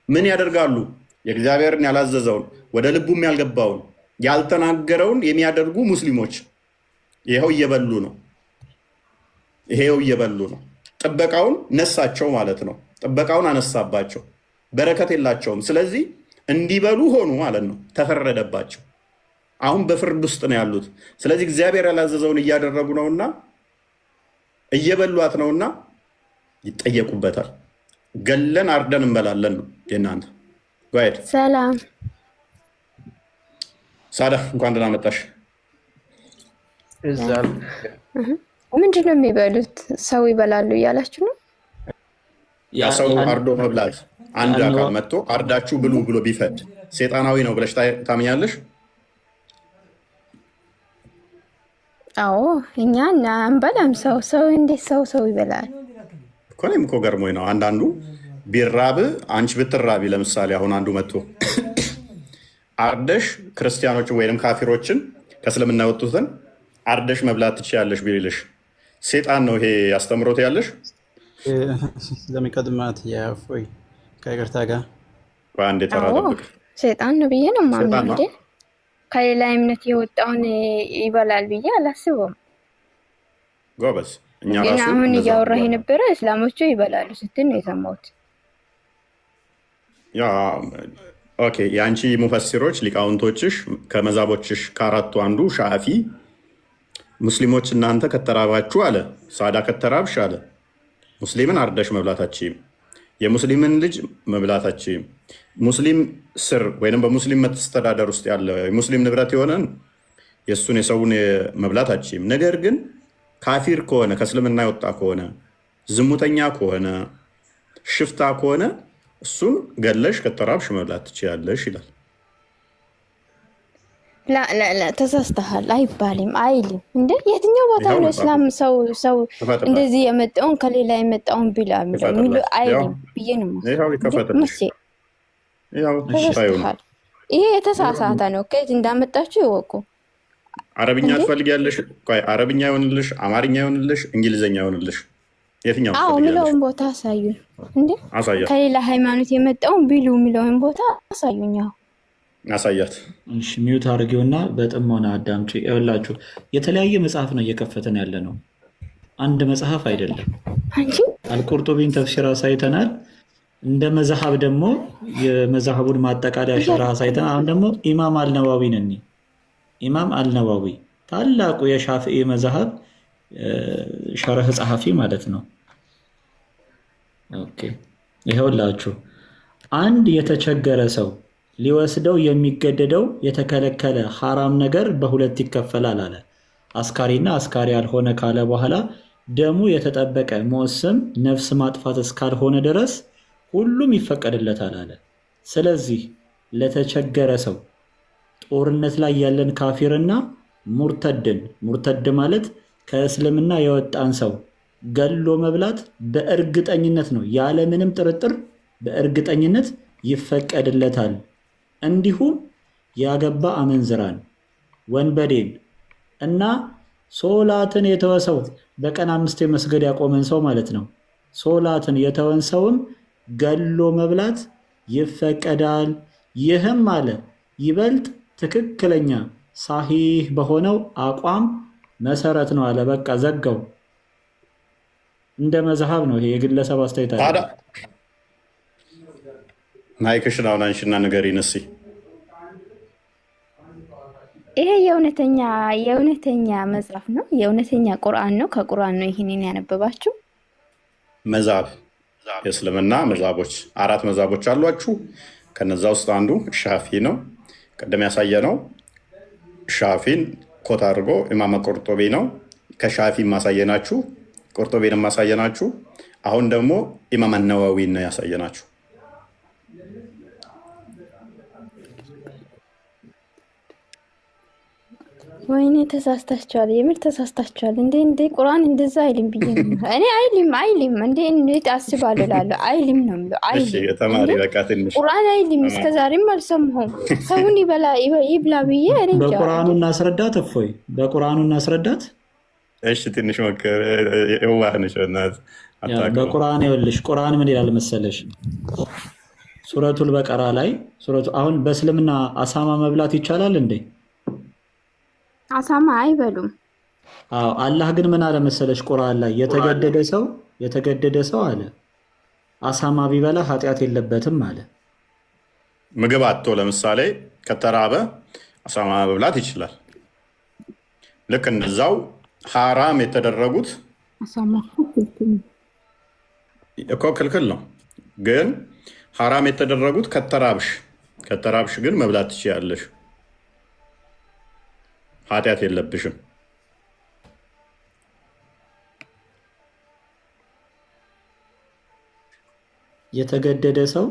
ምን ያደርጋሉ? የእግዚአብሔርን ያላዘዘውን ወደ ልቡም ያልገባውን ያልተናገረውን የሚያደርጉ ሙስሊሞች ይኸው እየበሉ ነው። ይሄው እየበሉ ነው። ጥበቃውን ነሳቸው ማለት ነው። ጥበቃውን አነሳባቸው። በረከት የላቸውም። ስለዚህ እንዲበሉ ሆኑ ማለት ነው። ተፈረደባቸው። አሁን በፍርድ ውስጥ ነው ያሉት። ስለዚህ እግዚአብሔር ያላዘዘውን እያደረጉ ነውና እየበሏት ነውና ይጠየቁበታል። ገለን አርደን እንበላለን ነው የእናንተ ጓሄድ። ሰላም ሳዳ እንኳን ደህና መጣሽ። ምንድን ነው የሚበሉት? ሰው ይበላሉ እያላችሁ ነው? ሰው አርዶ መብላት አንድ አካል መጥቶ አርዳችሁ ብሉ ብሎ ቢፈድ ሴጣናዊ ነው ብለሽ ታምኛለሽ? አዎ እኛ አንበላም። ሰው እንዴት ሰው ይበላል? እኔም እኮ ገርሞኝ ነው። አንዳንዱ ቢራብ አንቺ ብትራቢ፣ ለምሳሌ አሁን አንዱ መጥቶ አርደሽ ክርስቲያኖችን ወይም ካፊሮችን ከእስልምና የወጡትን አርደሽ መብላት ትችያለሽ ቢልሽ ሴጣን ነው ይሄ አስተምሮት ያለሽ? ለሚቀድማት ያፎይ ከይቅርታ ጋር አንድ የተራጠብቅ ሴጣን ነው ብዬ ነው ማምነው እንዴ። ከሌላ እምነት የወጣውን ይበላል ብዬ አላስበውም። ጎበዝ። ግን አሁን እያወራህ የነበረ እስላሞቹ ይበላሉ ስትል ነው የሰማሁት። ኦኬ፣ የአንቺ ሙፈሲሮች ሊቃውንቶችሽ ከመዛቦችሽ ከአራቱ አንዱ ሻፊ ሙስሊሞች እናንተ ከተራባችሁ አለ ሳዳ ከተራብሽ አለ ሙስሊምን አርደሽ መብላታችም የሙስሊምን ልጅ መብላታችም ሙስሊም ስር ወይም በሙስሊም መተዳደር ውስጥ ያለ ሙስሊም ንብረት የሆነን የእሱን የሰውን መብላታችም። ነገር ግን ካፊር ከሆነ ከእስልምና የወጣ ከሆነ ዝሙተኛ ከሆነ ሽፍታ ከሆነ እሱን ገለሽ ከተራብሽ መብላት ትችያለሽ ይላል። ላ ተሳስተሃል። አይባልም አይልም እንዴ። የትኛው ቦታ ነው እስላም ሰው እንደዚህ የመጣውን ከሌላ የመጣውን ቢላ የሚሉ አይልም ብዬ ነው ተሳስተሃል። ይሄ የተሳሳተ ነው። ከየት እንዳመጣችሁ ይወቁ። አረብኛ ትፈልጊያለሽ? አረብኛ ይሆንልሽ፣ አማርኛ ይሆንልሽ፣ እንግሊዝኛ ይሆንልሽ? የትኛው? አዎ የሚለውን ቦታ አሳዩን እንዴ። ከሌላ ሃይማኖት የመጣውን ቢሉ የሚለውን ቦታ አሳዩኝ። አሳያት። እሺ ሚዩት አድርጌውና በጥሞና አዳምጪ። ይኸውላችሁ የተለያየ መጽሐፍ ነው እየከፈተን ያለ ነው። አንድ መጽሐፍ አይደለም። አልቁርጡቢን ተፍሲር አሳይተናል። እንደ መዝሀብ ደግሞ የመዝሀቡን ማጠቃለያ ሸርህ አሳይተናል። አሁን ደግሞ ኢማም አልነዋዊ ነን። ኢማም አልነዋዊ ታላቁ የሻፊዒ መዝሀብ ሸርህ ጸሐፊ ማለት ነው። ኦኬ ይኸውላችሁ አንድ የተቸገረ ሰው ሊወስደው የሚገደደው የተከለከለ ሐራም ነገር በሁለት ይከፈላል አለ። አስካሪና አስካሪ ያልሆነ ካለ በኋላ ደሙ የተጠበቀ መወሰም ነፍስ ማጥፋት እስካልሆነ ድረስ ሁሉም ይፈቀድለታል አለ። ስለዚህ ለተቸገረ ሰው ጦርነት ላይ ያለን ካፊርና ሙርተድ ማለት ከእስልምና የወጣን ሰው ገሎ መብላት በእርግጠኝነት ነው፣ ያለምንም ጥርጥር በእርግጠኝነት ይፈቀድለታል። እንዲሁም ያገባ አመንዝራን፣ ወንበዴን እና ሶላትን የተወሰው በቀን 5 መስገድ ያቆመን ሰው ማለት ነው። ሶላትን የተወን ሰውም ገሎ መብላት ይፈቀዳል። ይህም አለ ይበልጥ ትክክለኛ ሳሂህ በሆነው አቋም መሰረት ነው አለ። በቃ ዘጋው። እንደ መዝሀብ ነው ይሄ፣ የግለሰብ አስተያየት አለ። ማይክሽን አሁን አንሺና ንገሪን እስኪ። ይሄ የእውነተኛ መጽሐፍ ነው፣ የእውነተኛ ቁርአን ነው። ከቁርአን ነው ይህንን ያነበባችሁ። መዛብ የእስልምና መዛቦች 4 መዛቦች አሏችሁ። ከነዛ ውስጥ አንዱ ሻፊ ነው። ቅድም ያሳየ ነው። ሻፊን ኮት አድርጎ ኢማም ቁርጡቢ ነው። ከሻፊ ማሳየናችሁ፣ ቁርጡቢን ማሳየናችሁ። አሁን ደግሞ ኢማም ነዋዊን ነው ያሳየናችሁ። ወይኔ ተሳስታችኋል፣ የምር ተሳስታችኋል። እንዴ ቁርአን እንደዛ አይልም ብዬ ነው እኔ። አይልም እንዴት አስባለሁ እላለሁ። አይልም ነው የምለው። አይልም ቁርአን አይልም። እስከዛሬም አልሰማሁም። ሰውን ይብላ ብዬ በቁርአኑ እናስረዳት። እፎይ በቁርአኑ እናስረዳት። እሺ ትንሽ ሞክር። የዋህነሽ በቁርአን ይኸውልሽ፣ ቁርአን ምን ይላል መሰለሽ? ሱረቱል በቀራ ላይ አሁን በእስልምና አሳማ መብላት ይቻላል እንዴ? አሳማ አይበሉም። አላህ ግን ምን አለ መሰለሽ ቁርአን ላይ የተገደደ ሰው አለ አሳማ ቢበላ ኃጢአት የለበትም አለ። ምግብ አጥቶ ለምሳሌ ከተራበ አሳማ መብላት ይችላል። ልክ እንደዛው ሐራም የተደረጉት እኮ ክልክል ነው። ግን ሐራም የተደረጉት ከተራብሽ ግን መብላት ትችያለሽ፣ ኃጢአት የለብሽም። የተገደደ ሰው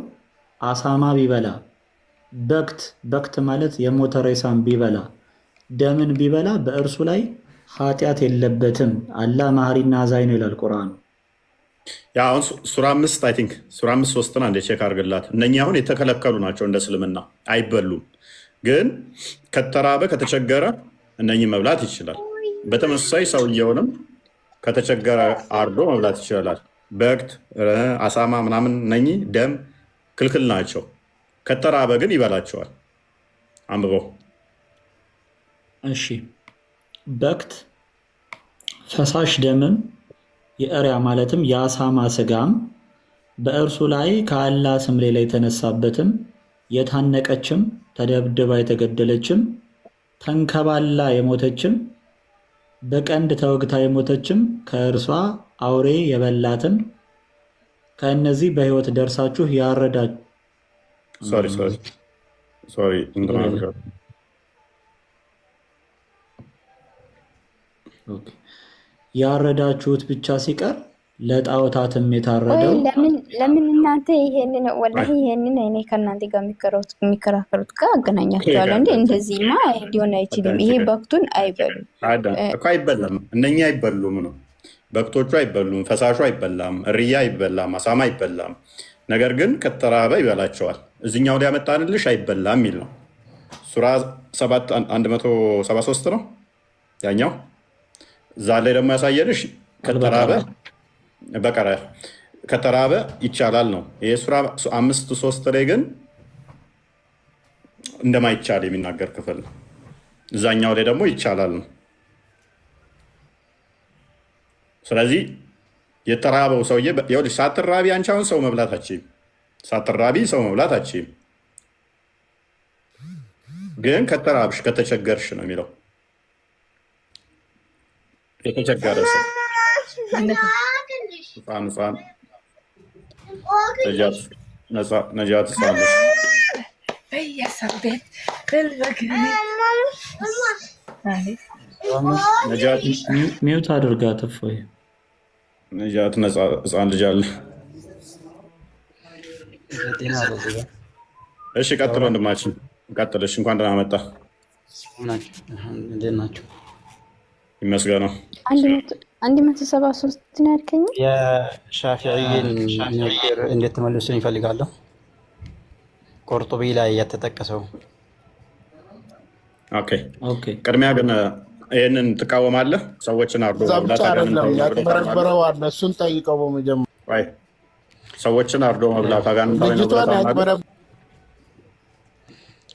አሳማ ቢበላ በክት ማለት የሞተ ሬሳን ቢበላ ደምን ቢበላ በእርሱ ላይ ኃጢአት የለበትም። አላህ መሐሪና አዛኝ ነው ይላል ቁርአኑ። አሁን ሱራ 5 አይ ቲንክ ሱራ 5:3 አንዴ ቼክ አድርግላት። እነኚህ አሁን የተከለከሉ ናቸው እንደ እስልምና አይበሉም። ግን ከተራበ ከተቸገረ እነኚህ መብላት ይችላል። በተመሳሳይ ሰውየውንም ከተቸገረ አርዶ መብላት ይችላል። በክት አሳማ ምናምን እነኚህ ደም ክልክል ናቸው። ከተራበ ግን ይበላቸዋል። አንብበው። እሺ በክት ፈሳሽ ደምም የእሪያ ማለትም የአሳማ ስጋም በእርሱ ላይ ከአላህ ስም ሌላ የተነሳበትም የታነቀችም ተደብድባ የተገደለችም ተንከባላ የሞተችም በቀንድ ተወግታ የሞተችም ከእርሷ አውሬ የበላትን ከእነዚህ በሕይወት ደርሳችሁ ያረዳችሁት ብቻ ሲቀር ለጣዖታትም የታረደው ለምን እናንተ ይሄንን ወላሂ ይሄንን እኔ ከእናንተ ጋር የሚከራከሩት ጋር አገናኛቸዋለሁ። እንዴ እንደዚህማ ሊሆን አይችልም። ይሄ በክቱን አይበሉም እኮ አይበላም። እነኛ አይበሉም ነው በክቶቹ አይበሉም። ፈሳሹ አይበላም። እርያ አይበላም። አሳማ አይበላም። ነገር ግን ከተራበ ይበላቸዋል። እዚኛው ላይ ያመጣንልሽ አይበላም የሚል ነው። ሱራ 173 ነው ያኛው። እዛ ላይ ደግሞ ያሳየንሽ በቀረ ከተራበ ይቻላል ነው። ይሄ ሱራ 5:3 ላይ ግን እንደማይቻል የሚናገር ክፍል ነው። እዛኛው ላይ ደግሞ ይቻላል ነው። ስለዚህ የተራበው ሰውዬ ሳትራቢ አንቺ አሁን ሰው መብላት አችይም። ሳትራቢ ሰው መብላት አችይም። ግን ከተራብሽ ከተቸገርሽ ነው የሚለው። የተቸገረ ሰው ነጃት ሳለች ሚውት አድርጋት። እፎይ ነጃት ነፃ ህፃን ልጅ አለ። እሺ ቀጥሎ ወንድማችን ቀጥልሽ። እንኳን ደህና መጣ። እንዴት ናቸው? ይመስገነው። 173 ነው ያልከኝ። የሻፊዒን ንግግር እንዴት ተመልሶ ይፈልጋለሁ። ቁርጡቢ ላይ የተጠቀሰው ኦኬ። ቅድሚያ ግን ይህንን ትቃወማለህ? ሰዎችን አርዶ መብላት ያጭበረበረው አለ። እሱን ጠይቀው በመጀመሪያ ሰዎችን አርዶ መብላት አጋንንታዊ ነው።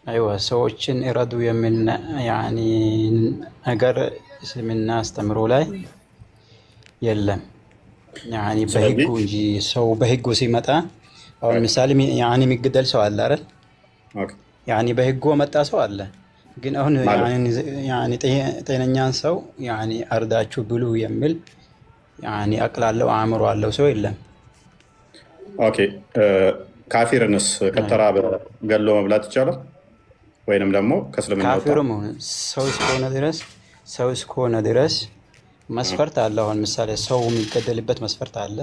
አይዋ ሰዎችን እረዱ የሚል ነገር እስልምና አስተምሮ ላይ የለም። በህጉ እንጂ ሰው በህጉ ሲመጣ አሁን ምሳሌ የሚገደል ሰው አለ አይደል? በህጉ መጣ ሰው አለ። ግን አሁን ጤነኛን ሰው አርዳችሁ ብሉ የሚል አቅላለው አእምሮ አለው ሰው የለም። ኦኬ ካፊርንስ ከተራበ ገሎ መብላት ይቻላል? ወይንም ደግሞ ከእስልምና ካፊሩም ሰው እስከሆነ ድረስ መስፈርት አለ። አሁን ምሳሌ ሰው የሚገደልበት መስፈርት አለ።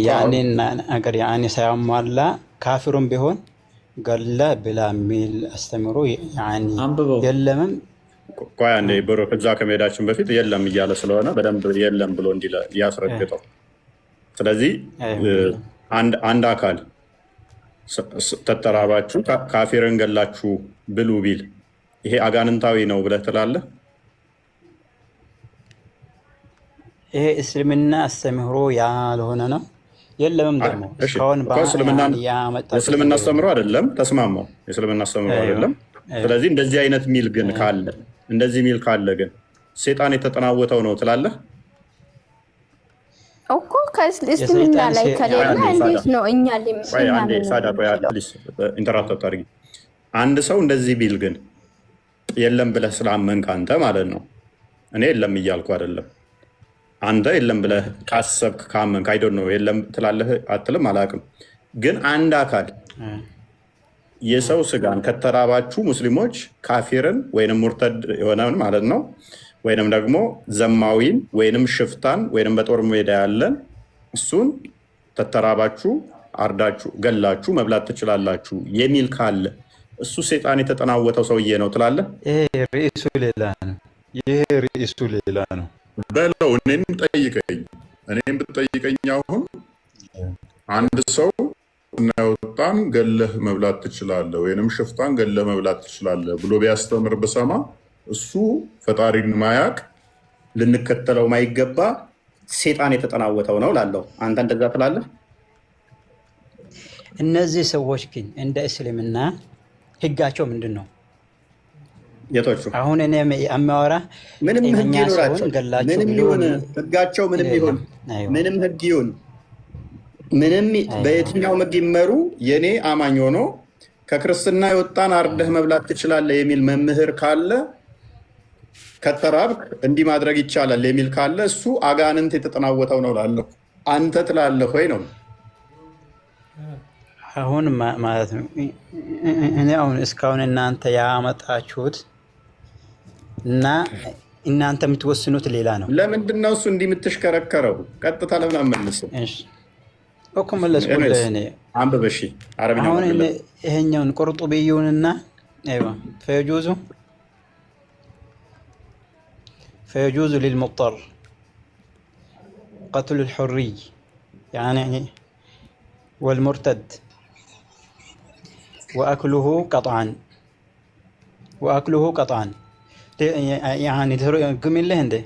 ያኔን ነገር ሳያሟላ ካፊሩም ቢሆን ገለ ብላ የሚል አስተምሮ የለምም። ቆይ አንዴ ብሮ እዛ ከመሄዳችን በፊት የለም እያለ ስለሆነ በደንብ የለም ብሎ ያስረግጠው። ስለዚህ አንድ አካል ተተራባችሁ ካፊርን ገላችሁ ብሉ ቢል ይሄ አጋንንታዊ ነው ብለህ ትላለህ? ይሄ እስልምና አስተምህሮ ያልሆነ ነው። የለምም ደግሞ የእስልምና አስተምሮ አይደለም። ተስማማው፣ የእስልምና አስተምሮ አይደለም። ስለዚህ እንደዚህ አይነት ሚል ግን ካለ ግን ሴጣን የተጠናወተው ነው ትላለህ እኮ? ከእስልምና ላይ ከሌላ እንዴት ነው እኛ ኢንተራፕት አድርጊ። አንድ ሰው እንደዚህ ቢል ግን የለም ብለህ ስላመንክ አንተ ማለት ነው። እኔ የለም እያልኩ አይደለም። አንተ የለም ብለህ ካሰብክ ካመንክ አይዶን ነው የለም ትላለህ አትልም አላውቅም። ግን አንድ አካል የሰው ስጋን ከተራባችሁ ሙስሊሞች ካፊርን ወይንም ሙርተድ የሆነን ማለት ነው ወይንም ደግሞ ዘማዊን ወይንም ሽፍታን ወይንም በጦር ሜዳ ያለን እሱን ተተራባችሁ አርዳችሁ ገላችሁ መብላት ትችላላችሁ የሚል ካለ እሱ ሴጣን የተጠናወተው ሰውዬ ነው ትላለህ? ይሄ ርዕሱ ሌላ ነው በለው። እኔም ብትጠይቀኝ አሁን አንድ ሰው ነውጣን ገለህ መብላት ትችላለህ ወይንም ሽፍታን ገለህ መብላት ትችላለህ ብሎ ቢያስተምር ብሰማ እሱ ፈጣሪን ማያቅ ልንከተለው ማይገባ ሴጣን የተጠናወተው ነው ላለው አንተ እንደዛ ትላለህ? እነዚህ ሰዎች ግን እንደ እስልምና ህጋቸው ምንድን ነው? የቶቹ አሁን እኔ የሚያወራ ምንም ህግ ይኖራቸው ምንም ይሁን ህጋቸው ምንም ይሁን ምንም ህግ ይሁን ምንም በየትኛው ህግ ይመሩ የኔ አማኝ ሆኖ ከክርስትና የወጣን አርደህ መብላት ትችላለህ የሚል መምህር ካለ ከተራብክ እንዲህ ማድረግ ይቻላል የሚል ካለ እሱ አጋንንት የተጠናወተው ነው ላለሁ አንተ ትላለህ ወይ ነው? አሁን ማለት ነው እኔ አሁን እስካሁን እናንተ ያመጣችሁት እና እናንተ የምትወስኑት ሌላ ነው። ለምንድን ነው እሱ እንዲህ የምትሽከረከረው? ቀጥታ ለምን አመልስም? እኮ መለስኩልህ እኔ አንብብ። እሺ አረብኛ አሁን ይሄኛውን ቁርጡቢዩንና አይዋ فيجوز للمضطر قتل الحري يعني والمرتد وأكله قطعا يعني قم له عنده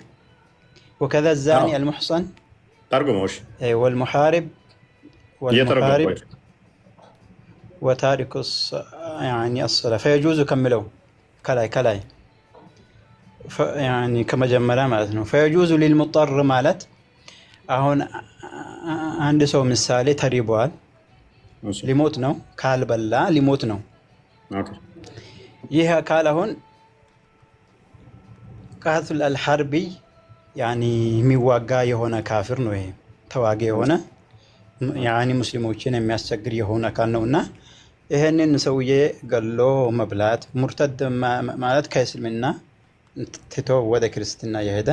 وكذا الزاني المحصن ترجموش والمحارب وتارك يعني الصلاة فيجوز كملوا كلاي يعني كما جملا معناته فيجوز للمضطر مالت አሁን አንድ ሰው ምሳሌ ተሪቧል ሊሞት ነው ካልበላ ሊሞት ነው ይህ አካል አሁን ቃትል አልሐርቢ ያኒ የሚዋጋ የሆነ ካፊር ነው ይሄ ተዋጊ የሆነ ያኒ ሙስሊሞችን የሚያስቸግር የሆነ አካል ነውና ይሄንን ሰውዬ ገሎ መብላት ሙርተድ ማለት ከእስልምና ትቶ ወደ ክርስትና የሄደ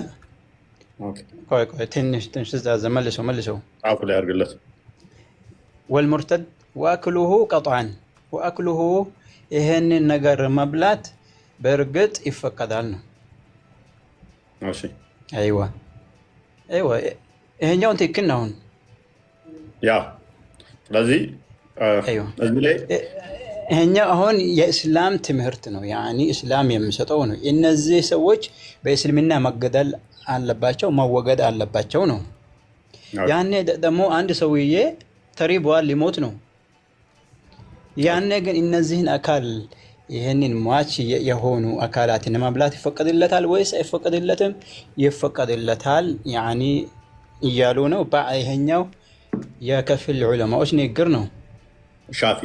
ቆይ ትንሽ መልሰው አፉ ላይ አድርግለት والمرتد واكله قطعا واكله ይሄንን ነገር መብላት በእርግጥ ይፈቀዳል ነው። እሺ አይዋ ይሄኛውን ትክክል ነው። ያ ስለዚህ እዚህ ላይ ይሄኛው አሁን የእስላም ትምህርት ነው ያኒ እስላም የሚሰጠው ነው። እነዚህ ሰዎች በእስልምና መገደል አለባቸው መወገድ አለባቸው ነው። ያኔ ደግሞ አንድ ሰውዬ ተሪቧል ሊሞት ነው። ያኔ ግን እነዚህን አካል ይሄንን ሟች የሆኑ አካላትን መብላት ይፈቀድለታል ወይስ አይፈቀድለትም? ይፈቀድለታል ያኒ እያሉ ነው። ይሄኛው የከፊል ዑለማዎች ንግግር ነው። ሻፊ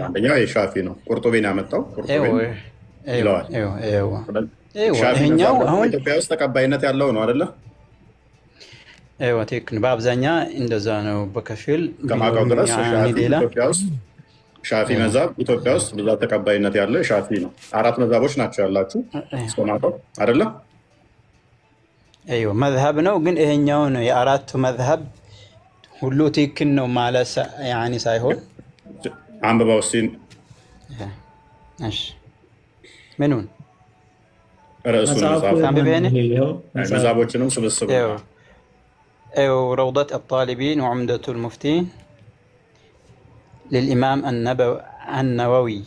አንደኛው የሻፊ ነው። ቁርጡቢን ያመጣው ቁርጡቢን ይለዋል። ይሄኛው አሁን ኢትዮጵያ ውስጥ ተቀባይነት ያለው ነው አይደለ? ትክክል። በአብዛኛው እንደዛ ነው። በከፊል ከማውቀው ድረስ ኢትዮጵያ ውስጥ ሻፊ መዛብ ኢትዮጵያ ውስጥ ብዙ ተቀባይነት ያለው ሻፊ ነው። 4 መዛቦች ናቸው ያላችሁ እስከማውቀው አይደለ? መዝሀብ ነው። ግን ይሄኛውን የአራቱ መዝሀብ ሁሉ ትክክል ነው ማለት ያኒ ሳይሆን አንብባው እስኪ። እሺ ምኑን ርዕሱን መዛቦችንም ስብስብ روضة الطالبين وعمدة المفتين للإمام النووي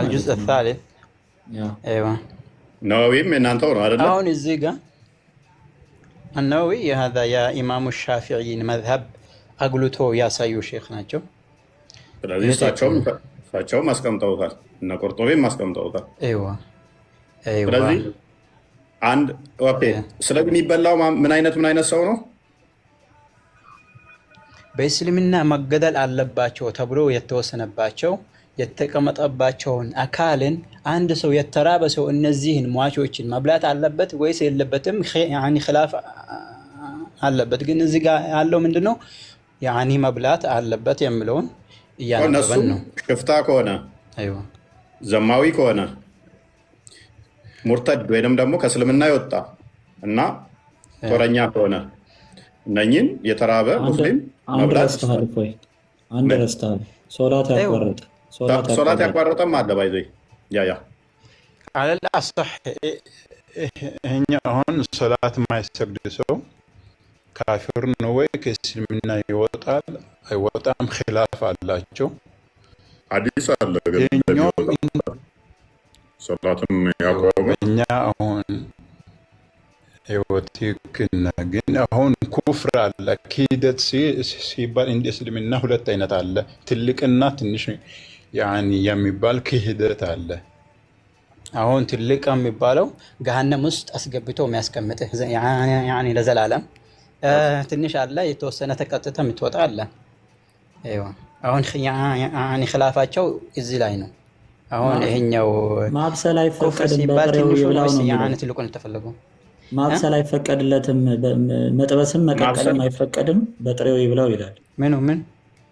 الجزء الثالث. ايوه نووي من انت هذا هون الزيقة النووي هذا يا إمام الشافعي مذهب أقولته يا سايو شيخنا جو ساچو مسكم توتال ان قرطبي مسكم توتال ايوه አንድ ኦኬ። ስለዚህ የሚበላው ምን አይነት ሰው ነው? በእስልምና መገደል አለባቸው ተብሎ የተወሰነባቸው የተቀመጠባቸውን አካልን አንድ ሰው የተራበ ሰው እነዚህን ሟቾችን መብላት አለበት ወይስ የለበትም? ያኒ ኺላፍ አለበት። ግን እዚህ ጋር ያለው ምንድነው? ያኒ መብላት አለበት የሚለውን እያነበበን ነው። ሽፍታ ከሆነ አይዋ ዘማዊ ከሆነ ሙርተድ ወይንም ደግሞ ከእስልምና የወጣ እና ጦረኛ ከሆነ እነኝን የተራበ ሙስሊም መብላት አንድ ረስተሃል። ሶላት ያቋረጠም አለ ባይዘ ያ አለል አስህ ይሄኛው አሁን ሶላት ማይሰግድ ሰው ካፊር ነው ወይ ከእስልምና ይወጣል አይወጣም? ኺላፍ አላቸው። ሐዲስ አለ ግን ሶላትን ያቆመ እኛ አሁን ህይወትክና ግን አሁን ኩፍር አለ። ክህደት ሲባል እንደ እስልምና ሁለት አይነት አለ። ትልቅና ትንሽ ያኒ የሚባል ክህደት አለ። አሁን ትልቅ የሚባለው ገሃነም ውስጥ አስገብቶ የሚያስቀምጥህ ያኒ ለዘላለም። ትንሽ አለ የተወሰነ ተቀጥተ የምትወጣ አለ። አይዋ አሁን ያኒ ኺላፋቸው እዚህ ላይ ነው። አሁን ይሄኛው ማብሰል አይፈቀድም ሲባል ትንሹ ነው ያኒ ትልቁን ተፈለገው ማብሰል አይፈቀድለትም። መጥበስም መቀቀልም አይፈቀድም። በጥሬው ይብላው ይላል። ምን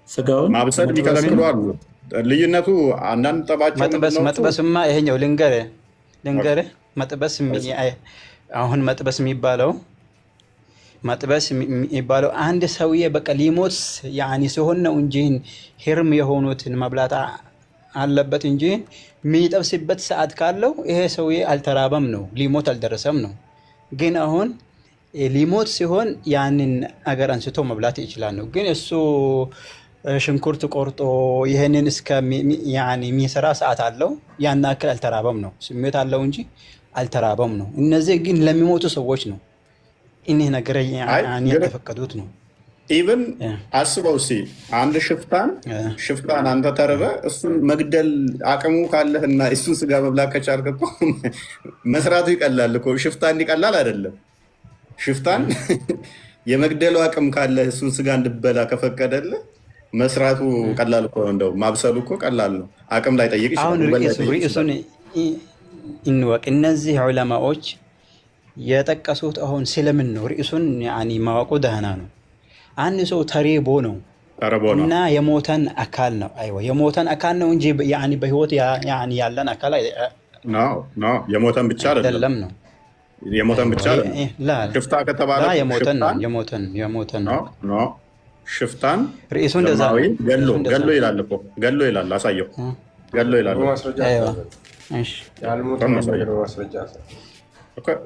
ስጋውን ማብሰል ቢከለክሉ አሉ። ልዩነቱ አንዳንድ ጠባቸው መጥበስማ ይሄኛው ልንገርህ መጥበስ አሁን መጥበስ የሚባለው አንድ ሰውዬ በቃ ሊሞት ያኒ ሲሆን ነው እንጂ ህርም የሆኑትን መብላት አለበት እንጂ የሚጠብስበት ሰዓት ካለው ይሄ ሰውዬ አልተራበም ነው፣ ሊሞት አልደረሰም ነው። ግን አሁን ሊሞት ሲሆን ያንን አገር አንስቶ መብላት ይችላል ነው። ግን እሱ ሽንኩርት ቆርጦ ይሄንን እስከ ያኒ የሚሰራ ሰዓት አለው። ያን አክል አልተራበም ነው፣ ስሜት አለው እንጂ አልተራበም ነው። እነዚህ ግን ለሚሞቱ ሰዎች ነው እኔ ነገር ያኒ የተፈቀዱት ነው። ኢቭን አስበው እስኪ አንድ ሽፍታን አንተ ተርበህ እሱን መግደል አቅሙ ካለህና እሱን ስጋ መብላት ከቻልክ እኮ መስራቱ ይቀላል እኮ። ሽፍታ እንዲቀላል አይደለም። ሽፍታን የመግደሉ አቅም ካለህ እሱን ስጋ እንድበላ ከፈቀደልህ መስራቱ ቀላል እኮ። እንደው ማብሰሉ እኮ ቀላል ነው። አቅም ላይ ጠይቅ ይችላል። አሁን ርዕሱን እንወቅ። እነዚህ ዑለማዎች የጠቀሱት አሁን ስለምን ነው? ርዕሱን ያኒ ማወቁ ደህና ነው። አንድ ሰው ተሬቦ ነው እና የሞተን አካል ነው። አይዋ የሞተን አካል ነው እንጂ ያኒ በህይወት ያኒ ያለን አካል ነው። የሞተን ብቻ አይደለም ነው። የሞተን ብቻ አይደለም። ሽፍታ ከተባለ የሞተን ነው። ሽፍታን ርዕሱ እንደዛ ገሎ ይላል እኮ። ገሎ ይላል። አሳየው። ገሎ ይላል። አይዋ እሺ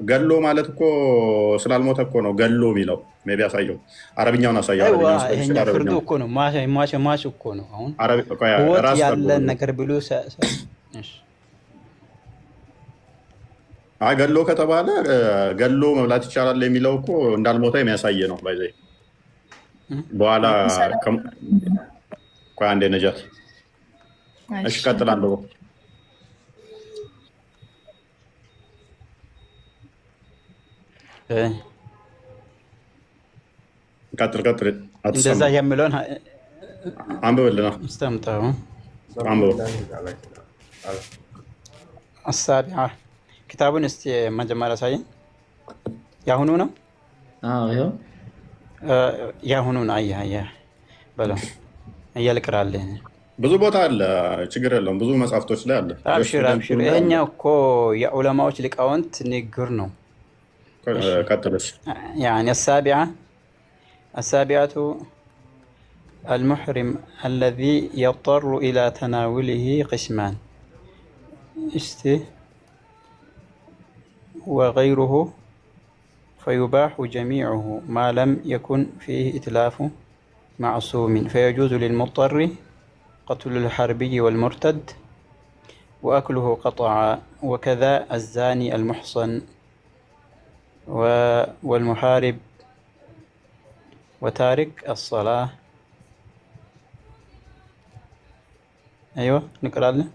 ገሎ ማለት እኮ ስላልሞተ እኮ ነው ገሎ የሚለው። ሜቢ አሳየው፣ አረብኛውን አሳየው። ይሄኛ ፍርዱ እኮ ነው። ማሽ እኮ ነው። አሁን ወጥ ያለን ነገር ብሎ ገሎ ከተባለ ገሎ መብላት ይቻላል የሚለው እኮ እንዳልሞተ የሚያሳየ ነው። ባይዘ በኋላ ቆይ አንዴ ነጃት። እሺ ቀጥላለሁ። ቀጥል እንደዛ የሚለውን አንብብልና አስተምጣው አንብብ። አሳቢያ ክታቡን እስቲ መጀመሪያ ሳይን ያሁኑ ነው። ይኸው ያሁኑን አያ በለው እያልቅራለህ ብዙ ቦታ አለ። ችግር የለውም። ብዙ መጽሐፍቶች ላይ አለ። አብሽር። ይሄኛው እኮ የዑለማዎች ሊቃውንት ንግግር ነው። يعني السابعة المحرم الذي يضطر إلى تناوله قسمان وغيره فيباح جميعه ما لم يكن فيه إتلاف معصوم فيجوز للمضطر قتل الحربي والمرتد وأكله قطعا وكذا الزاني المحصن والمحارب وتارك الصلاة. أيوة نقرأ لنا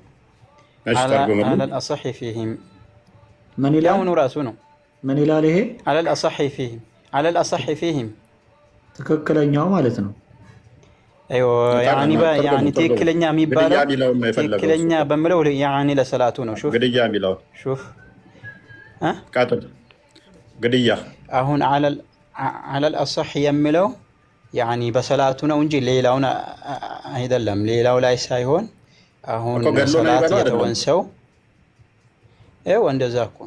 على الأصح فيهم من يلاون رأسونه ምን ይላል ይሄ? አለል አሰሒ ፊህም ትክክለኛው ማለት ነው። ያኒ ትክክለኛ የሚባለው ትክክለኛ በምለው ያኒ ለሰላቱ ነው። ሹፍ ግድያ የሚለው ሹፍ ቃጥል ግድያ አሁን አለል አሰሕ የሚለው ያኒ በሰላቱ ነው እንጂ ሌላውን አይደለም። ሌላው ላይ ሳይሆን አሁን ሰላት የተወን ሰው እንደዛ እኮ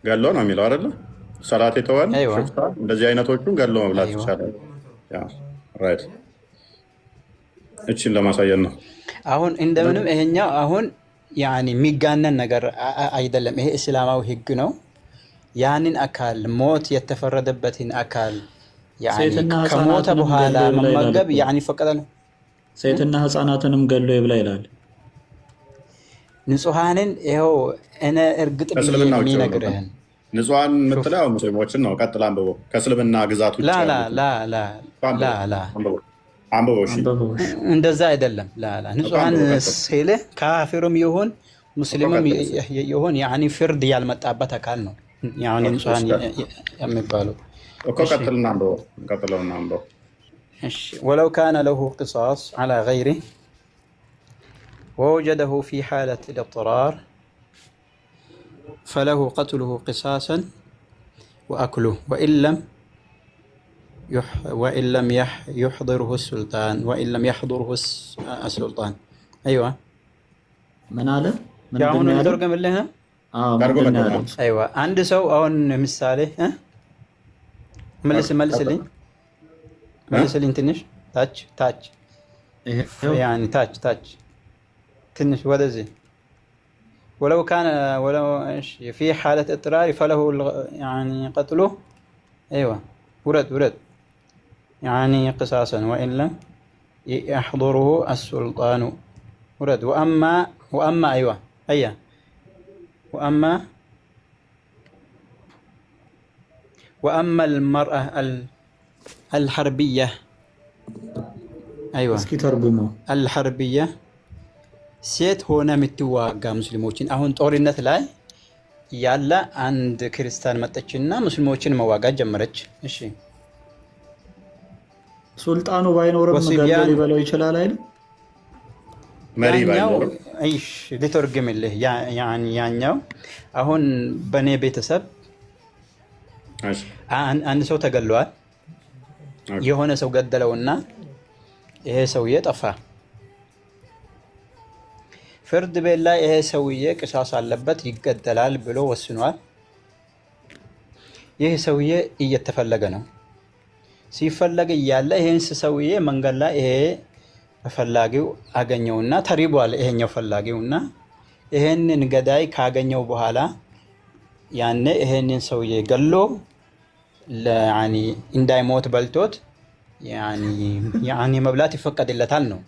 ገሎ ነው የሚለው አይደለ? ሰላት የተወን እንደዚህ አይነቶቹን ገሎ መብላት ይቻላል። ራይት እቺን ለማሳየት ነው። አሁን እንደምንም ይሄኛው አሁን ያኒ የሚጋነን ነገር አይደለም። ይሄ እስላማዊ ህግ ነው። ያንን አካል ሞት የተፈረደበትን አካል ከሞተ በኋላ መመገብ ያኒ ፈቀደ። ሴትና ህፃናትንም ገሎ ይብላ ይላል። ንጹሃንን ይኸው እኔ እርግጥ የሚነግርህን ንጹሃን የምትለው ሙስሊሞችን ነው። ቀጥል አንብበው። ከእስልምና ግዛት ውጭ አንብበው። እንደዛ አይደለም። ንጹሃን ሲልህ ካፊሩም ይሁን ሙስሊምም ይሁን ያኒ ፍርድ ያልመጣበት አካል ነው ያኒ ንጹሃን የሚባለው እኮ። ቀጥልና አንብበው። ቀጥለውና አንብበው። ወለው ካነ ለሁ ቂሳስ ዐላ ገይሪህ ووجده في حالة الاضطرار فله قتله قصاصا وأكله وإن لم يحضره السلطان أيوة من هذا؟ يا هون نترجم لها أيوة عند سو أو مثالي ملس لي تنش تاج يعني تاج تنش ودزي ولو في حالة اضطرار فله يعني قتله أيوة ورد يعني قصاصا وإن لم يحضره السلطان ورد وأما أيوة وأما المرأة الحربية أيوة الحربية ሴት ሆነ የምትዋጋ ሙስሊሞችን አሁን ጦርነት ላይ ያለ አንድ ክርስቲያን መጣችና ሙስሊሞችን መዋጋት ጀመረች። እሺ ሱልጣኑ ባይኖርም ገሎ ሊበለው ይችላል አይደል? መሪ ባይኖር እሺ ልተርግምልህ። ያኛው አሁን በኔ ቤተሰብ አንድ ሰው ተገሏል። የሆነ ሰው ገደለውና ይሄ ሰውዬ ጠፋ። ፍርድ ቤት ላይ ይሄ ሰውዬ ቅሳስ አለበት ይገደላል ብሎ ወስኗል። ይህ ሰውዬ እየተፈለገ ነው። ሲፈለግ እያለ ይሄን ሰውዬ መንገድ ላይ ይሄ ፈላጊው አገኘውና ተሪቧል። ይሄኛው ፈላጊውና ይሄንን ገዳይ ካገኘው በኋላ ያኔ ይሄንን ሰውዬ ገሎ ለያኒ እንዳይሞት በልቶት ያኒ መብላት ይፈቀድለታል ነው።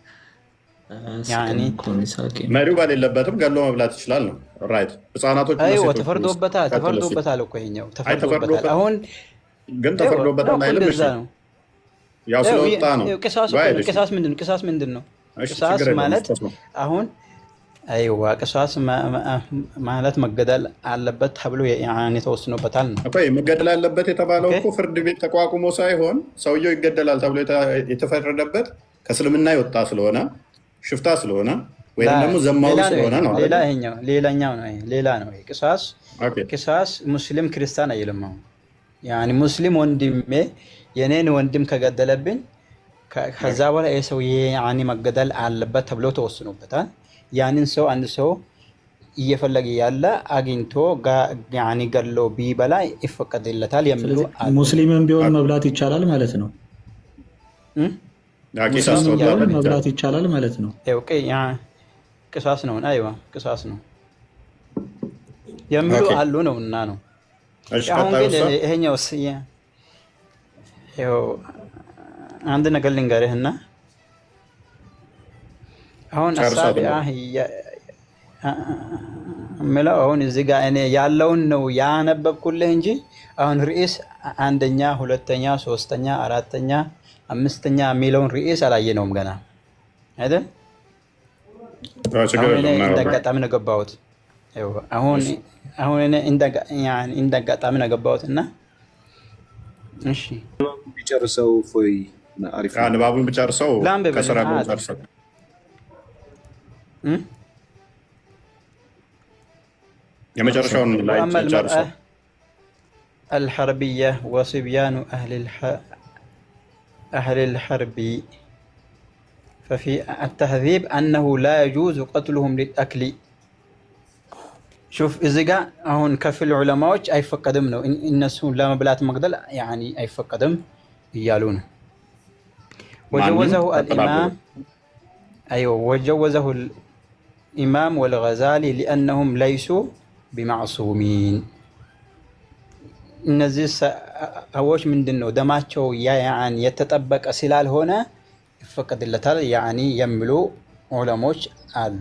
መሪው ባሌለበትም ገሎ መብላት ይችላል ነው። ራይት ህፃናቶች ተፈርዶበታል እኮ ይኸኛው ተፈርዶበታል። አሁን ግን ተፈርዶበታል አይልም። እሺ ያው ስለወጣ ነው። ቅሳስ ምንድን ነው? ቅሳስ ማለት አሁን አይዋ ቅሳስ ማለት መገደል አለበት ተብሎ ያኔ ተወስኖበታል ነው። መገደል አለበት የተባለው እኮ ፍርድ ቤት ተቋቁሞ ሳይሆን ሰውየው ይገደላል ተብሎ የተፈረደበት ከእስልምና የወጣ ስለሆነ ሽፍታ ስለሆነ ወይ ደግሞ ዘማዊ ስለሆነ ነው። ሌላኛው ነው። ሌላ ነው። ቅሳስ ሙስሊም ክርስቲያን አይልም። ያኒ ሙስሊም ወንድሜ የኔን ወንድም ከገደለብኝ ከዛ በኋላ ይሄ ሰው ያኒ መገደል አለበት ተብሎ ተወስኖበታል። ያንን ሰው አንድ ሰው እየፈለገ ያለ አግኝቶ ያኒ ገሎ ቢበላ ይፈቀድለታል የሚሉ ሙስሊምም ቢሆን መብላት ይቻላል ማለት ነው። መብላት ይቻላል ማለት ነው። ቅሳስ ነው። አይዋ ቅሳስ ነው የሚሉ አሉ ነው እና ነው። አሁን ግን ይሄኛው አንድ ነገር ልንገርህና አሁን አሳቢያ ምለው አሁን እዚህ ጋር እኔ ያለውን ነው ያነበብኩልህ እንጂ አሁን ርዕስ አንደኛ፣ ሁለተኛ፣ ሶስተኛ፣ አራተኛ፣ አምስተኛ የሚለውን ርዕስ አላየነውም ገና አይደል? እንዳጋጣሚ ነው ገባሁት። አሁን እንደ አጋጣሚ ነው ገባሁትና እሺ ቢጨርሰው ፎይ አሪፍ ነው። ንባቡን ቢጨርሰው ከስራ ጨርሰው የመጨረሻውን ላይ ጨርሰው الحربية وصبيان أهل الحرب ففي التهذيب أنه لا يجوز قتلهم للأكل. شوف إذا هون كفل العلماء أي فقدم له الناس لا مبلات مقدل يعني أي فقدم يالون وجوزه الإمام أيوه وجوزه الإمام والغزالي لأنهم ليسوا بمعصومين. እነዚህ ሰዎች ምንድነው ደማቸው ያኒ የተጠበቀ ስላልሆነ ይፈቀድለታል ያኒ የሚሉ ዑለሞች አሉ።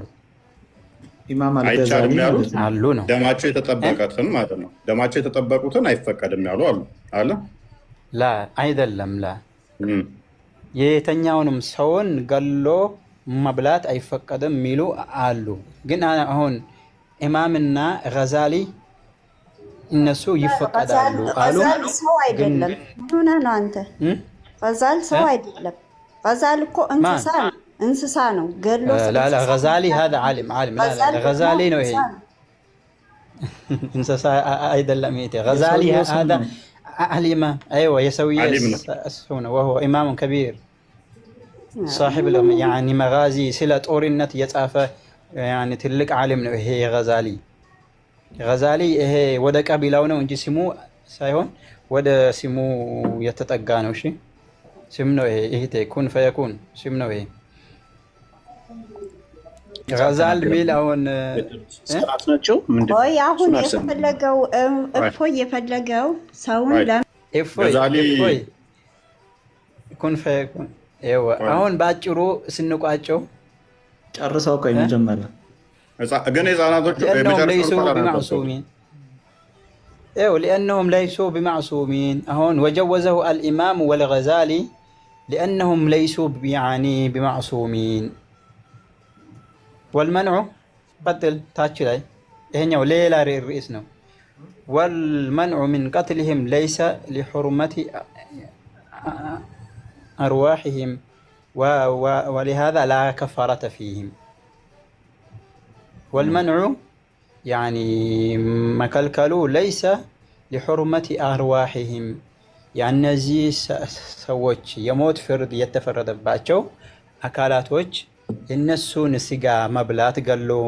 ኢማም አልገዛሊ አሉ ነው ደማቸው የተጠበቀትን ማለት ነው። ደማቸው የተጠበቁትን አይፈቀድም ያሉ አሉ አለ ላ አይደለም ላ የተኛውንም ሰውን ገሎ መብላት አይፈቀድም የሚሉ አሉ። ግን አሁን ኢማምና ገዛሊ እነሱ ይፈቀዳሉ አሉ። ገዛል ሰው አይደለም። ምን ነው አንተ? ገዛል ሰው አይደለም። ገዛል እኮ እንስሳ ነው ገሎ لا لا غزالي هذا عالم لا لا غزالي ነው ይሄ እንስሳ አይደለም። ይሄ غزالي هذا الإمام أيوة يسوي السنة وهو إمام كبير صاحب يعني مغازي سلة ጦርነት የጻፈ يعني ትልቅ ዓሊም ነው ይሄ غزالي ገዛሊ ይሄ ወደ ቀቢላው ነው እንጂ ስሙ ሳይሆን ወደ ስሙ የተጠጋ ነው። እሺ ስም ነው ይሄ እህቴ ኩን ፈየኩን ስም ነው ይሄ ገዛል ሚል አሁን ስራት ናቸው ምንድነው? ወይ አሁን የፈለገው እፎይ የፈለገው ሰውን እፎይ ኩን ፈየኩን ይኸው አሁን ባጭሩ ስንቋጨው ጨርሰው ቆይ መጀመሪያ ግን ህፃናቶቹ لأنهم ليسوا بمعصومين هون وجوزه الإمام والغزالي لأنهم ليسوا يعني بمعصومين. والمنع قتل تاتشلاي هنا ليلة الرئيسنا والمنع من قتلهم ليس لحرمة أرواحهم ولهذا لا كفارة فيهم. والمنع يعني مكلكلو ليس لحرمة أرواحهم يعني نزي سوتش يموت فرد يتفرد باتشو أكالاتوش النسون سيغا مبلات قالو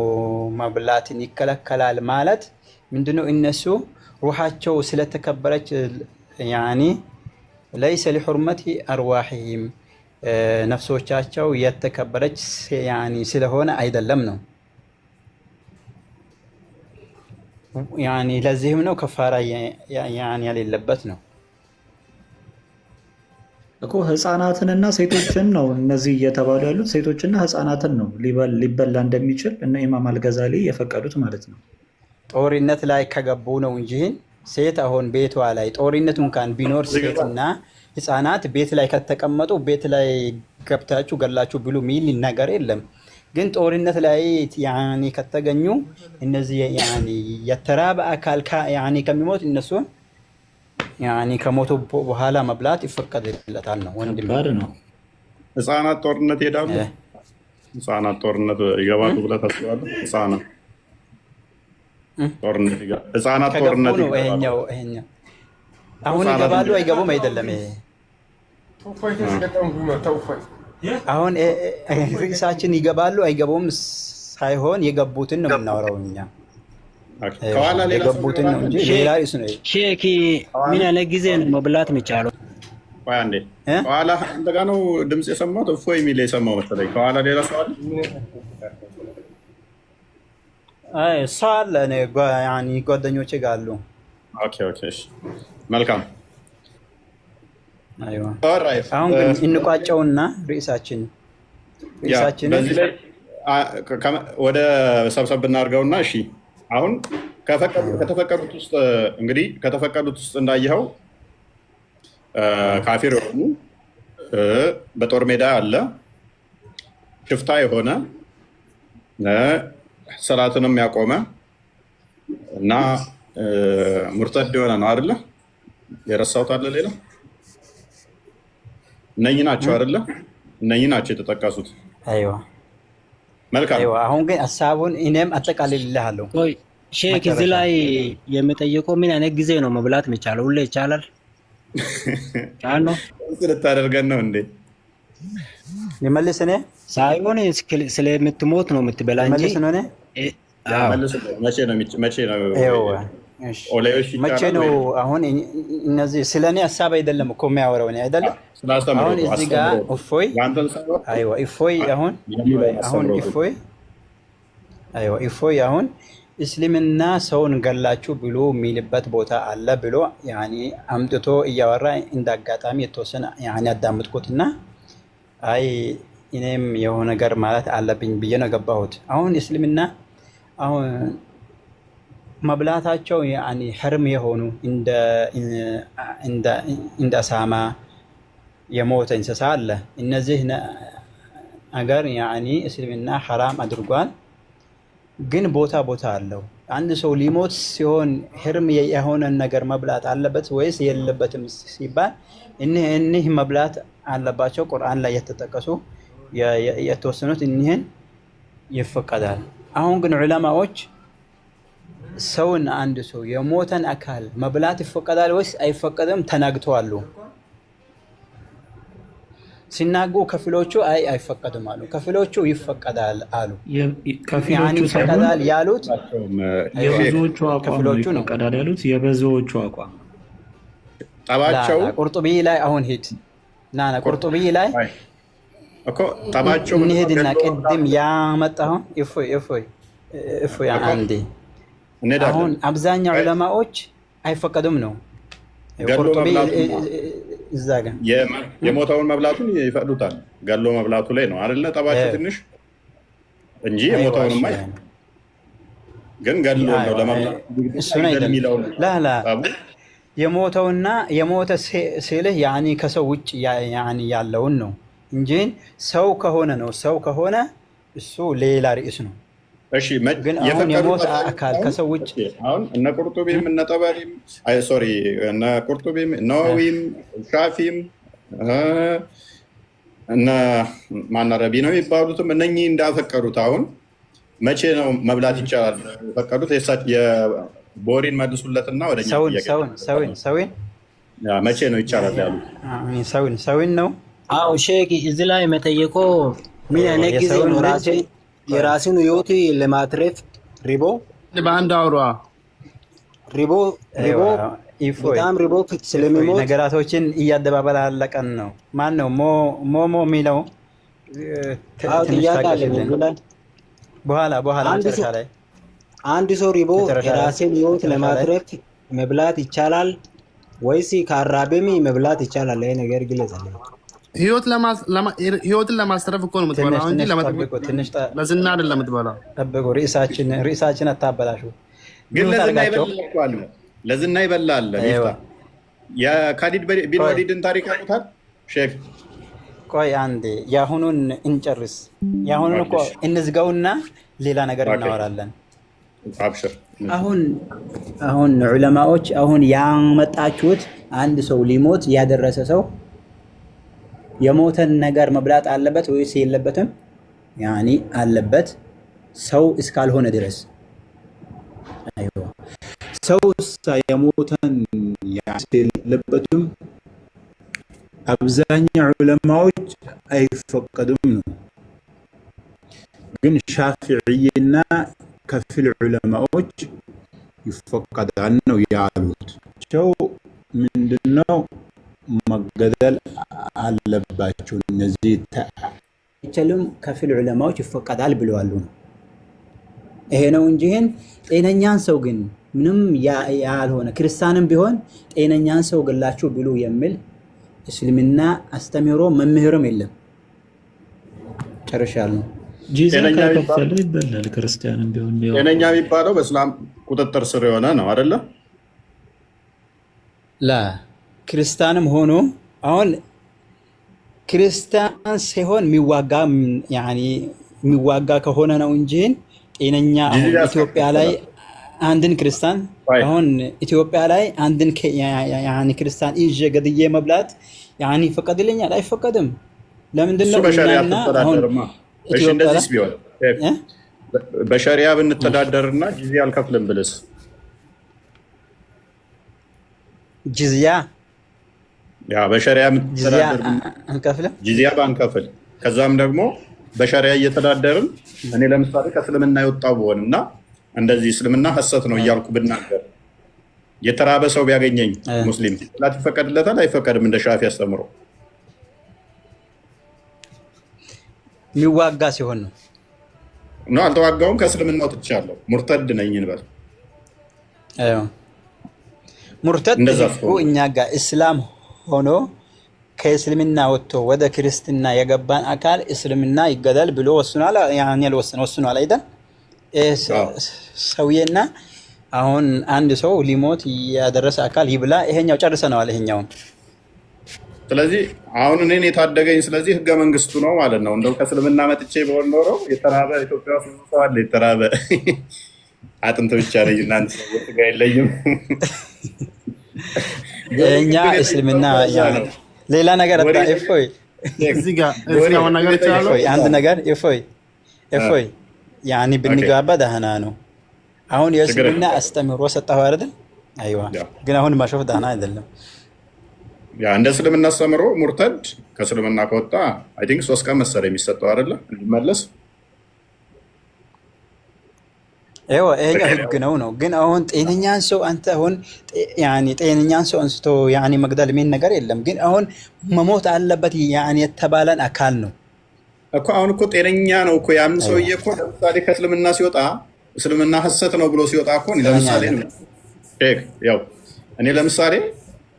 مبلات نكلكلال مالت من دونو النسو روحاتشو سلتكبرت يعني ليس لحرمة أرواحهم نفسوچاچو يتكبرت يعني سلهون أيضا لمنو يعني ለዚህም ነው ከፋራ يعني ያለበት ነው እኮ ህፃናትንና ሴቶችን ነው እነዚህ እየተባሉ ያሉት ሴቶችና ህፃናትን ነው ሊበላ እንደሚችል እነ ኢማም አልገዛሊ የፈቀዱት ማለት ነው። ጦርነት ላይ ከገቡ ነው እንጂ ሴት አሁን ቤቷ ላይ ጦርነቱ እንኳን ቢኖር ሴትና ህፃናት ቤት ላይ ከተቀመጡ ቤት ላይ ገብታችሁ ገላችሁ ብሉ ሚል ነገር የለም። ግን ጦርነት ላይ ያኒ ከተገኙ እነዚህ ያኒ የተራበ አካል ያኒ ከሚሞት እነሱን ያኒ ከሞቱ በኋላ መብላት ይፈቀድለታል ነው። ወንድም ባድ ነው። ህፃናት ጦርነት ይሄዳሉ። ህፃናት ጦርነት ይገባሉ ብለህ ታስባለህ? ህፃናት ጦርነት ነው። ይሄኛው አሁን ይገባሉ አይገቡም አይደለም። ይሄ አሁን ርዕሳችን ይገባሉ አይገቡም ሳይሆን የገቡትን ነው የምናወራው እኛ። ከኋላ ሌላ የገቡትን ነው እንጂ ሌላ ርዕስ ነው። ሼክ ምን ያለ ጊዜ ነው መብላት የሚቻለው? ቆይ አንዴ፣ ከኋላ እንደጋ ነው ድምጽ የሰማሁት እፎይ የሚል የሰማው መሰለኝ። ከኋላ ሌላ ሰው አለ? አይ ሰው አለ። እኔ ያኒ ጓደኞቼ ጋር አሉ። ኦኬ ኦኬ፣ እሺ መልካም። አይዋ አሁን ግን እንቋጨውና ርዕሳችን ወደ ሰብሰብ ብናርገውና እሺ አሁን ከተፈቀዱት ውስጥ እንግዲህ ከተፈቀዱት ውስጥ እንዳየኸው ካፊር የሆኑ በጦር ሜዳ ያለ ሽፍታ የሆነ ሰላትንም ያቆመ እና ሙርተድ የሆነ ነው አይደለ? የረሳሁት አለ ሌላ? እነኚህ ናቸው አይደለ? እነኚህ ናቸው የተጠቀሱት። አይዋ መልካም። አይዋ አሁን ግን ሀሳቡን እኔም አጠቃልልልሃለሁ። ሼክ እዚህ ላይ የሚጠይቀው ምን አይነት ጊዜ ነው መብላት የሚቻለው? ሁሌ ይቻላል? ቻል ነው ልታደርገን ነው እንዴ? ይመልስ እኔ ሳይሆን ስለምትሞት ነው የምትበላ እንጂ መቼ ነው? አሁን እነዚህ ስለ እኔ ሀሳብ አይደለም እኮ የሚያወራው እኔ አይደለም። አሁን እዚህ ጋር እፎይ እፎይ አሁን እፎይ አሁን እስልምና ሰውን ገላችሁ ብሎ የሚልበት ቦታ አለ ብሎ አምጥቶ እያወራ እንደ አጋጣሚ የተወሰነ አዳምጥኩትና አይ እኔም የሆነ ነገር ማለት አለብኝ ብዬ ነው ገባሁት። አሁን እስልምና አሁን መብላታቸው ሕርም የሆኑ እንደ ሳማ የሞተ እንስሳ አለ። እነዚህ ነገር እስልምና ሐራም አድርጓል። ግን ቦታ አለው። አንድ ሰው ሊሞት ሲሆን ሕርም የሆነን ነገር መብላት አለበት ወይስ የለበትም ሲባል እኒህ መብላት አለባቸው። ቁርአን ላይ የተጠቀሱ የተወሰኑት እኒህን ይፈቀዳል። አሁን ግን ዑለማዎች ሰውን አንድ ሰው የሞተን አካል መብላት ይፈቀዳል ወይስ አይፈቀድም ተናግተዋል። ሲናጉ ከፊሎቹ አይፈቀድም አሉ፣ ከፊሎቹ ይፈቀዳል አሉ። ይፈቀዳል ያሉት የብዙዎቹ አቋም ነው። ይፈቀዳል ያሉት የብዙዎቹ አቋም ጠባቸው ቁርጡቢ ላይ አሁን ሂድ ናና ቁርጡቢ ላይ እኮ ጠባቸው እንሂድና ቅድም ያመጣሁን እፎይ አንዴ አሁን አብዛኛው ዑለማዎች አይፈቀዱም ነው። ቁርጡቢ እዛ ጋር የሞተውን መብላቱን ይፈቅዱታል። ገሎ መብላቱ ላይ ነው አይደለ? ጠባቸው ትንሽ እንጂ የሞተውንማ ግን ገሎ ነው ለመብላት እሱን አይደለም። ላላ የሞተውና የሞተ ሲልህ ከሰው ውጭ ያለውን ነው እንጂ ሰው ከሆነ ነው። ሰው ከሆነ እሱ ሌላ ርዕስ ነው። እሺ ግን አሁን የሞተ አካል ከሰው ውጭ አሁን እነ ቁርጡቢም እነ ጠበሪም እነ ቁርጡቢም ነወዊም ሻፊም እነ ማናረቢ ነው የሚባሉትም እነኚህ እንዳፈቀዱት አሁን መቼ ነው መብላት ይቻላል የፈቀዱት? የቦሪን መልሱለትና ወደኛ ሰውን መቼ ነው ይቻላል ያሉት? ሰውን ነው። አዎ ሼክ እዚህ ላይ መጠየቆ ምን አይነት ጊዜ ነው? የራስን ህይወት ለማትረፍ ሪቦ በአንድ አውሯ ሪቦ በጣም ሪቦ ስለሚሞት ነገራቶችን እያደባበላለቀን ነው። ማን ነው ሞሞ የሚለው? በኋላ መጨረሻ ላይ አንድ ሰው ሪቦ የራስን ህይወት ለማትረፍ መብላት ይቻላል ወይስ ከአራቤም መብላት ይቻላል? ይሄ ነገር ግለጽልኝ። ህይወትን ለማስተረፍ እኮ ነው የምትበላው እንጂ ለዝና አይደለም የምትበላው። ጠብቁ፣ ርዕሳችን አታበላሹ። ግን ለዝና ይበላል። የካሊድ ቢን ወሊድን ታሪክ ያውቁታል ሼክ? ቆይ አንዴ የአሁኑን እንጨርስ። የአሁኑን እኮ እንዝጋውና ሌላ ነገር እናወራለን። አብሽር። አሁን ዑለማዎች አሁን ያመጣችሁት አንድ ሰው ሊሞት ያደረሰ ሰው የሞተን ነገር መብላት አለበት ወይስ የለበትም? አለበት ሰው እስካልሆነ ድረስ። ሰው የሞተን የለበትም። አብዛኛው ዑለማዎች አይፈቀዱም ነው። ግን ሻፊዒና ከፊል ዑለማዎች ይፈቀዳል ነው ያሉት። ምንድነው መገደል አለባቸው እነዚህ ይችላል። ከፊል ዑለማዎች ይፈቀዳል ብለዋል ነው። ይሄ ነው እንጂ ጤነኛን ሰው ግን ምንም ያልሆነ ክርስቲያንም ቢሆን ጤነኛን ሰው ገላችሁ ብሉ የሚል እስልምና አስተምህሮ መምህርም የለም። ጨርሻለሁ። ከፈለ ይበላል። ክርስቲያንም ቢሆን ጤነኛ የሚባለው በእስላም ቁጥጥር ስር የሆነ ነው አይደለ? ክርስቲያንም ሆኖ አሁን ክርስቲያን ሲሆን የሚዋጋ ከሆነ ነው እንጂ ጤነኛ ኢትዮጵያ ላይ አንድን ክርስቲያን አሁን ኢትዮጵያ ላይ አንድን ያኒ ክርስቲያን ይዤ ገድዬ መብላት ያኒ ፈቀድልኛል? አይፈቀድም። ለምንድን ነው? በሸሪያ ብንተዳደርና ጂዚያ አልከፍልም ብልስ? ጂዚያ በሸሪያ የምትተዳደር ጂዚያ ባንከፍል ከዛም ደግሞ በሸሪያ እየተዳደርን እኔ ለምሳሌ ከእስልምና የወጣው ብሆን እና እንደዚህ እስልምና ሐሰት ነው እያልኩ ብናገር የተራበ ሰው ቢያገኘኝ ሙስሊም ላት ይፈቀድለታል አይፈቀድም? እንደ ሻፊ አስተምሮ የሚዋጋ ሲሆን ነው። አልተዋጋውም፣ ከእስልምና ወጥቻለሁ፣ ሙርተድ ነኝ እንበል። ሙርተድ እኛ ጋር እስላም ሆኖ ከእስልምና ወጥቶ ወደ ክርስትና የገባን አካል እስልምና ይገደል ብሎ ወስኗል። ያኔ ወስኗል አይደል? ሰውዬና አሁን አንድ ሰው ሊሞት ያደረሰ አካል ይብላ። ይሄኛው ጨርሰነዋል። ይሄኛውን ስለዚህ አሁን እኔን የታደገኝ ስለዚህ ህገ መንግስቱ ነው ማለት ነው። እንደው ከእስልምና መጥቼ በሆን ኖሮ የተራበ ኢትዮጵያ ውስጥ ሰው አለ። የተራበ አጥንት ብቻ ነኝ እናንተ ሰዎች ጋር የለኝም። እኛ እስልምና ሌላ ነገር አጣ። እፎይ እዚህ ጋር እዚያው ነገር ይቻላል። አንድ ነገር እፎይ ያኒ ብንጋባ ደህና ነው። አሁን የእስልምና አስተምሮ ሰጣሁ አይደል? አይዋ ግን አሁን ማሾፍ ደህና አይደለም። እንደ እስልምና አስተምሮ ሙርተድ ከእስልምና ከወጣ አይ ቲንክ 3 ቀን መሰለኝ የሚሰጠው አይደለ? እንዲመለስ ይሄ ህግ ነው። ግን አሁን ጤነኛን ሰው አንተ አሁን ያኒ ጤነኛን ሰው አንስቶ ያኒ መግደል ምን ነገር የለም። ግን አሁን መሞት አለበት ያኒ የተባለን አካል ነው እኮ። አሁን እኮ ጤነኛ ነው እኮ ያን ሰውዬ እኮ ለምሳሌ ከእስልምና ሲወጣ እስልምና ሐሰት ነው ብሎ ሲወጣ እኮ ለምሳሌ ያው እኔ ለምሳሌ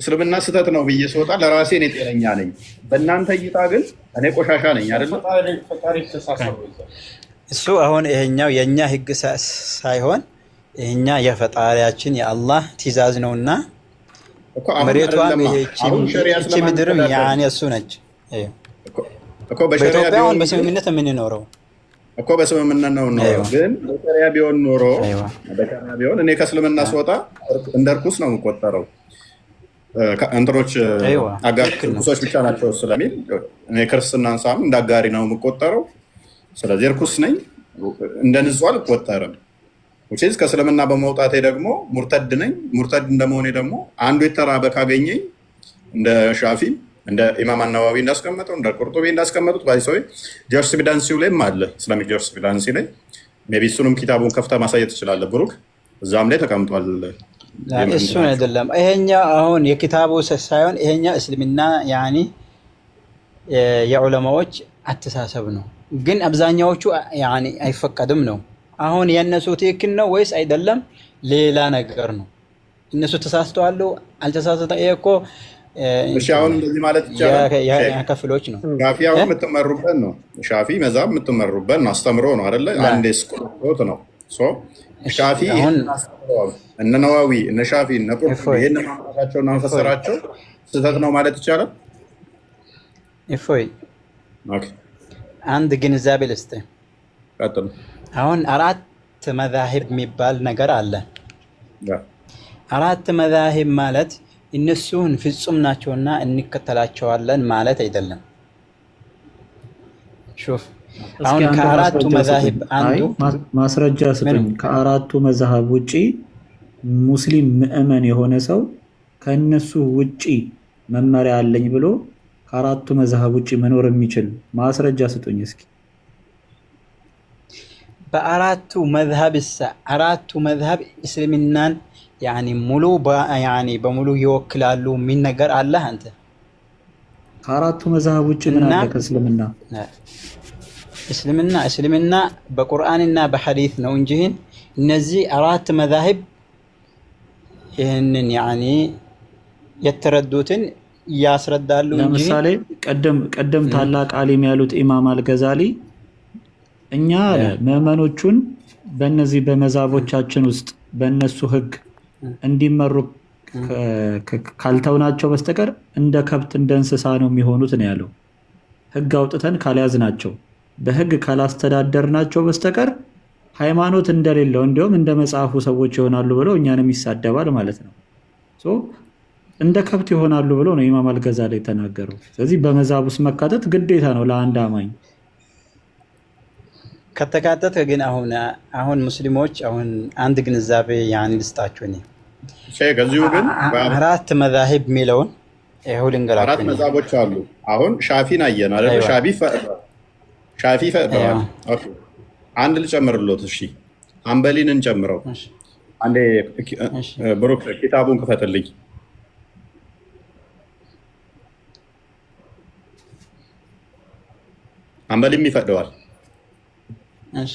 እስልምና ስህተት ነው ብዬ ሲወጣ ለራሴ እኔ ጤነኛ ነኝ። በእናንተ እይታ ግን እኔ ቆሻሻ ነኝ አይደል? እሱ አሁን ይሄኛው የኛ ህግ ሳይሆን ይሄኛ የፈጣሪያችን የአላህ ትእዛዝ ነውና መሬቷም ይህቺ ምድርም ያኔ እሱ ነች እኮ። በኢትዮጵያ አሁን በስምምነት የምንኖረው እኮ በስምምነት ነው። ግን በሸሪያ ቢሆን ኖሮ እኔ ከእስልምና ስወጣ እንደ ርኩስ ነው የምቆጠረው። እንትኖች አጋር ክርስቶች ብቻ ናቸው ስለሚል እኔ ክርስትናን ሳም እንደ አጋሪ ነው የምቆጠረው። ስለዚህ ርኩስ ነኝ፣ እንደ ንጹህ አልቆጠርም። ከእስልምና በመውጣቴ ደግሞ ሙርተድ ነኝ። ሙርተድ እንደመሆኔ ደግሞ አንዱ የተራበ ካገኘኝ እንደ ሻፊ እንደ ኢማም አናዋዊ እንዳስቀመጠው እንደ ቁርጡቢ እንዳስቀመጡት ባይሰው ጀርስቢዳንሲው ላይም አለ። እስላሚክ ጀርስቢዳንሲ ላይ ሜይ ቢ እሱንም ኪታቡን ከፍተህ ማሳየት ትችላለህ ብሩክ፣ እዛም ላይ ተቀምጧል። እሱን አይደለም ይሄኛው አሁን የኪታቡ ሳይሆን ይሄኛው እስልምና ያኒ የዑለማዎች አተሳሰብ ነው። ግን አብዛኛዎቹ ያኒ አይፈቀድም ነው። አሁን የነሱ ትክክል ነው ወይስ አይደለም ሌላ ነገር ነው። እነሱ ተሳስተዋል አልተሳሳተም። ይሄ እኮ እሺ አሁን እንደዚህ ማለት ይቻላል። ከፍሎች ነው ሻፊ አሁን የምትመሩበት ነው። ሻፊ መዛብ የምትመሩበት ነው። አስተምሮ ነው አይደለ? አንዴ ስቆጥ ነው ሻፊ እነ ነዋዊ እነ ሻፊ እነ ቁርጡቢ ይሄን ማምጣታቸውና መፈሰራቸው ስህተት ነው ማለት ይቻላል። እፎይ አንድ ግንዛቤ ልስጥህ። አሁን 4 መዛሂብ የሚባል ነገር አለ። 4 መዛሂብ ማለት እነሱን ፍጹም ናቸውና እንከተላቸዋለን ማለት አይደለም። ሹፍ አሁን ከ4ቱ መዛሂብ አንዱ ማስረጃ ስጠኝ። ከ4ቱ መዛሂብ ውጪ ሙስሊም ምእመን የሆነ ሰው ከነሱ ውጪ መመሪያ አለኝ ብሎ ከ4ቱ መዛሂብ ውጪ መኖር የሚችል ማስረጃ ስጡኝ እስኪ። በ4ቱ መዛሂብ 4ቱ መዛሂብ እስልምናን ያኒ ሙሉ ያኒ በሙሉ ይወክላሉ ምን ነገር አለ? አንተ ከ4ቱ መዛሂብ ውጪ ምን አለ ከእስልምና? እስልምና በቁርአንና በሐዲስ ነው እንጂ እነዚህ 4 መዛሂብ ይህንን ያኒ የተረዱትን ያስረዳሉ እንጂ። ለምሳሌ ቀደም ታላቅ ዓሊም ያሉት ኢማም አልገዛሊ እኛ ምዕመኖቹን በእነዚህ በመዛቦቻችን ውስጥ በእነሱ ህግ እንዲመሩ ካልተውናቸው በስተቀር እንደ ከብት እንደ እንስሳ ነው የሚሆኑት ነው ያለው። ህግ አውጥተን ካልያዝናቸው በህግ ካላስተዳደርናቸው በስተቀር ሃይማኖት እንደሌለው እንዲሁም እንደ መጽሐፉ ሰዎች ይሆናሉ ብለው እኛንም ይሳደባል ማለት ነው። እንደ ከብት ይሆናሉ ብለው ነው ኢማም አልገዛሊ የተናገረው። ስለዚህ በመዛብ ውስጥ መካተት ግዴታ ነው ለአንድ አማኝ። ከተካተተ ግን አሁን ሙስሊሞች አሁን አንድ ግንዛቤ ያን ልስጣችሁ እኔ ከዚሁ ግን አራት መዛሂብ የሚለውን ይኸው ልንገራችሁ። አራት መዛቦች አሉ። አሁን ሻፊን አየን አይደል? ሻፊ ፈቅደዋል። ኦኬ አንድ ልጨምርሎት። እሺ አንበሊን እንጨምረው። አንዴ ብሩክ ኪታቡን ክፈትልኝ። አንበሊም ይፈቅደዋል። እሺ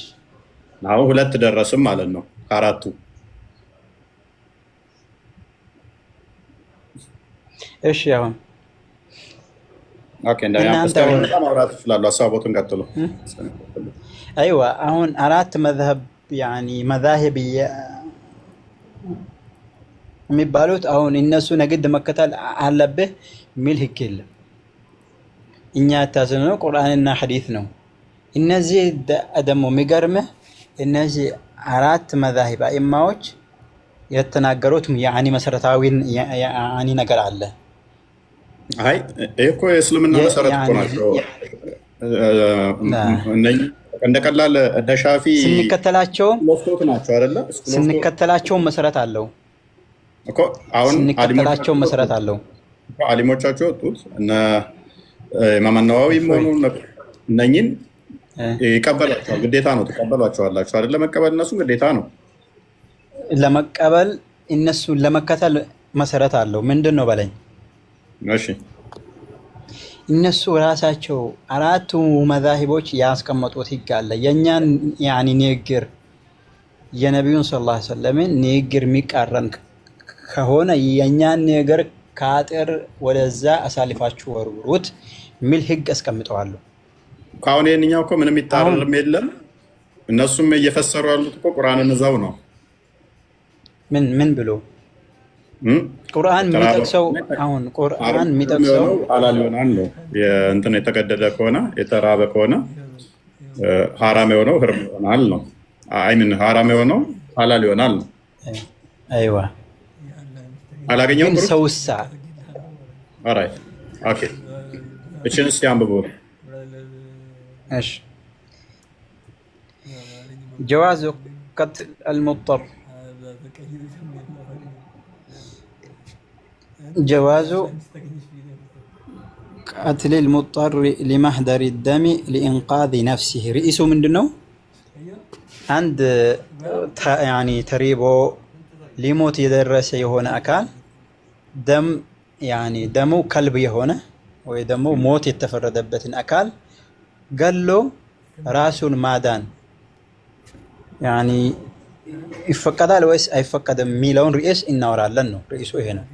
አሁን ሁለት ደረስም ማለት ነው ከአራቱ። እሺ አሁን ኦኬ እንደኛ ማውራት ይችላሉ። ሀሳቦቱን ቀጥሉ። አይዋ አሁን አራት መዝሀብ ያኒ መዛሂብ የሚባሉት አሁን እነሱ ነግድ መከተል አለብህ የሚል ህግ የለም። እኛ ታዘነው ቁርአንና ሐዲስ ነው። እነዚህ ደግሞ የሚገርምህ እነዚህ አራት መዛሂብ አኢማዎች የተናገሩት ያኒ መሰረታዊ ያኒ ነገር አለ። አይ እኮ የእስልምና መሰረት እኮ ናቸው። እንደቀላል እንደ ሻፊ ስንከተላቸው ናቸው አይደለ? ስንከተላቸው መሰረት አለው እኮ አሁን ስንከተላቸው መሰረት አለው። አሊሞቻቸው ወጡት እነ ኢማም ነዋዊ ሆኑ እነኝን ይቀበላቸዋል። ግዴታ ነው። ተቀበሏቸዋላችሁ አይደለ? መቀበል እነሱ ግዴታ ነው። ለመቀበል እነሱ ለመከተል መሰረት አለው። ምንድን ነው በለኝ? እሺ እነሱ ራሳቸው አራቱ መዛሂቦች ያስቀመጡት ህግ አለ። የኛን ያኒ ንግግር የነብዩን ሰለላሁ ዐለይሂ ወሰለም ንግግር የሚቃረን ከሆነ የኛን ነገር ከአጥር ወደዛ አሳልፋችሁ ወርውሩት የሚል ህግ አስቀምጠዋል። ካሁን የኛው እኮ ምንም ይጣረርም የለም። እነሱም እየፈሰሩ ያሉት እኮ ቁርአንን እዛው ነው። ምን ብሎ ቁርአን የሚጠቅሰው አሁን ቁርአን የሚጠቅሰው ሐላል ይሆናል ነው። የእንትን የተገደደ ከሆነ የተራበ ከሆነ ሐራም የሆነው ህርም ይሆናል ነው። አይምን ሐራም የሆነው ሐላል ይሆናል ነው። አይዋ አላገኘውም ብሩ ሰውሳ ኦራይት ኦኬ እቺን እስቲ አንብቡ። እሺ جواز قتل المضطر جواز قتل المضطر لمحضر الدم لإنقاذ نفسه رئيسه من دنو عند يعني تريبو ليموت يدرس يهون أكال دم يعني دمو كلب يهونه ويدمو موت يتفردبت أكال قال له راسون مادان يعني يفقدال ويس يفقد ميلون رئيس إنه لنو رئيسه هنا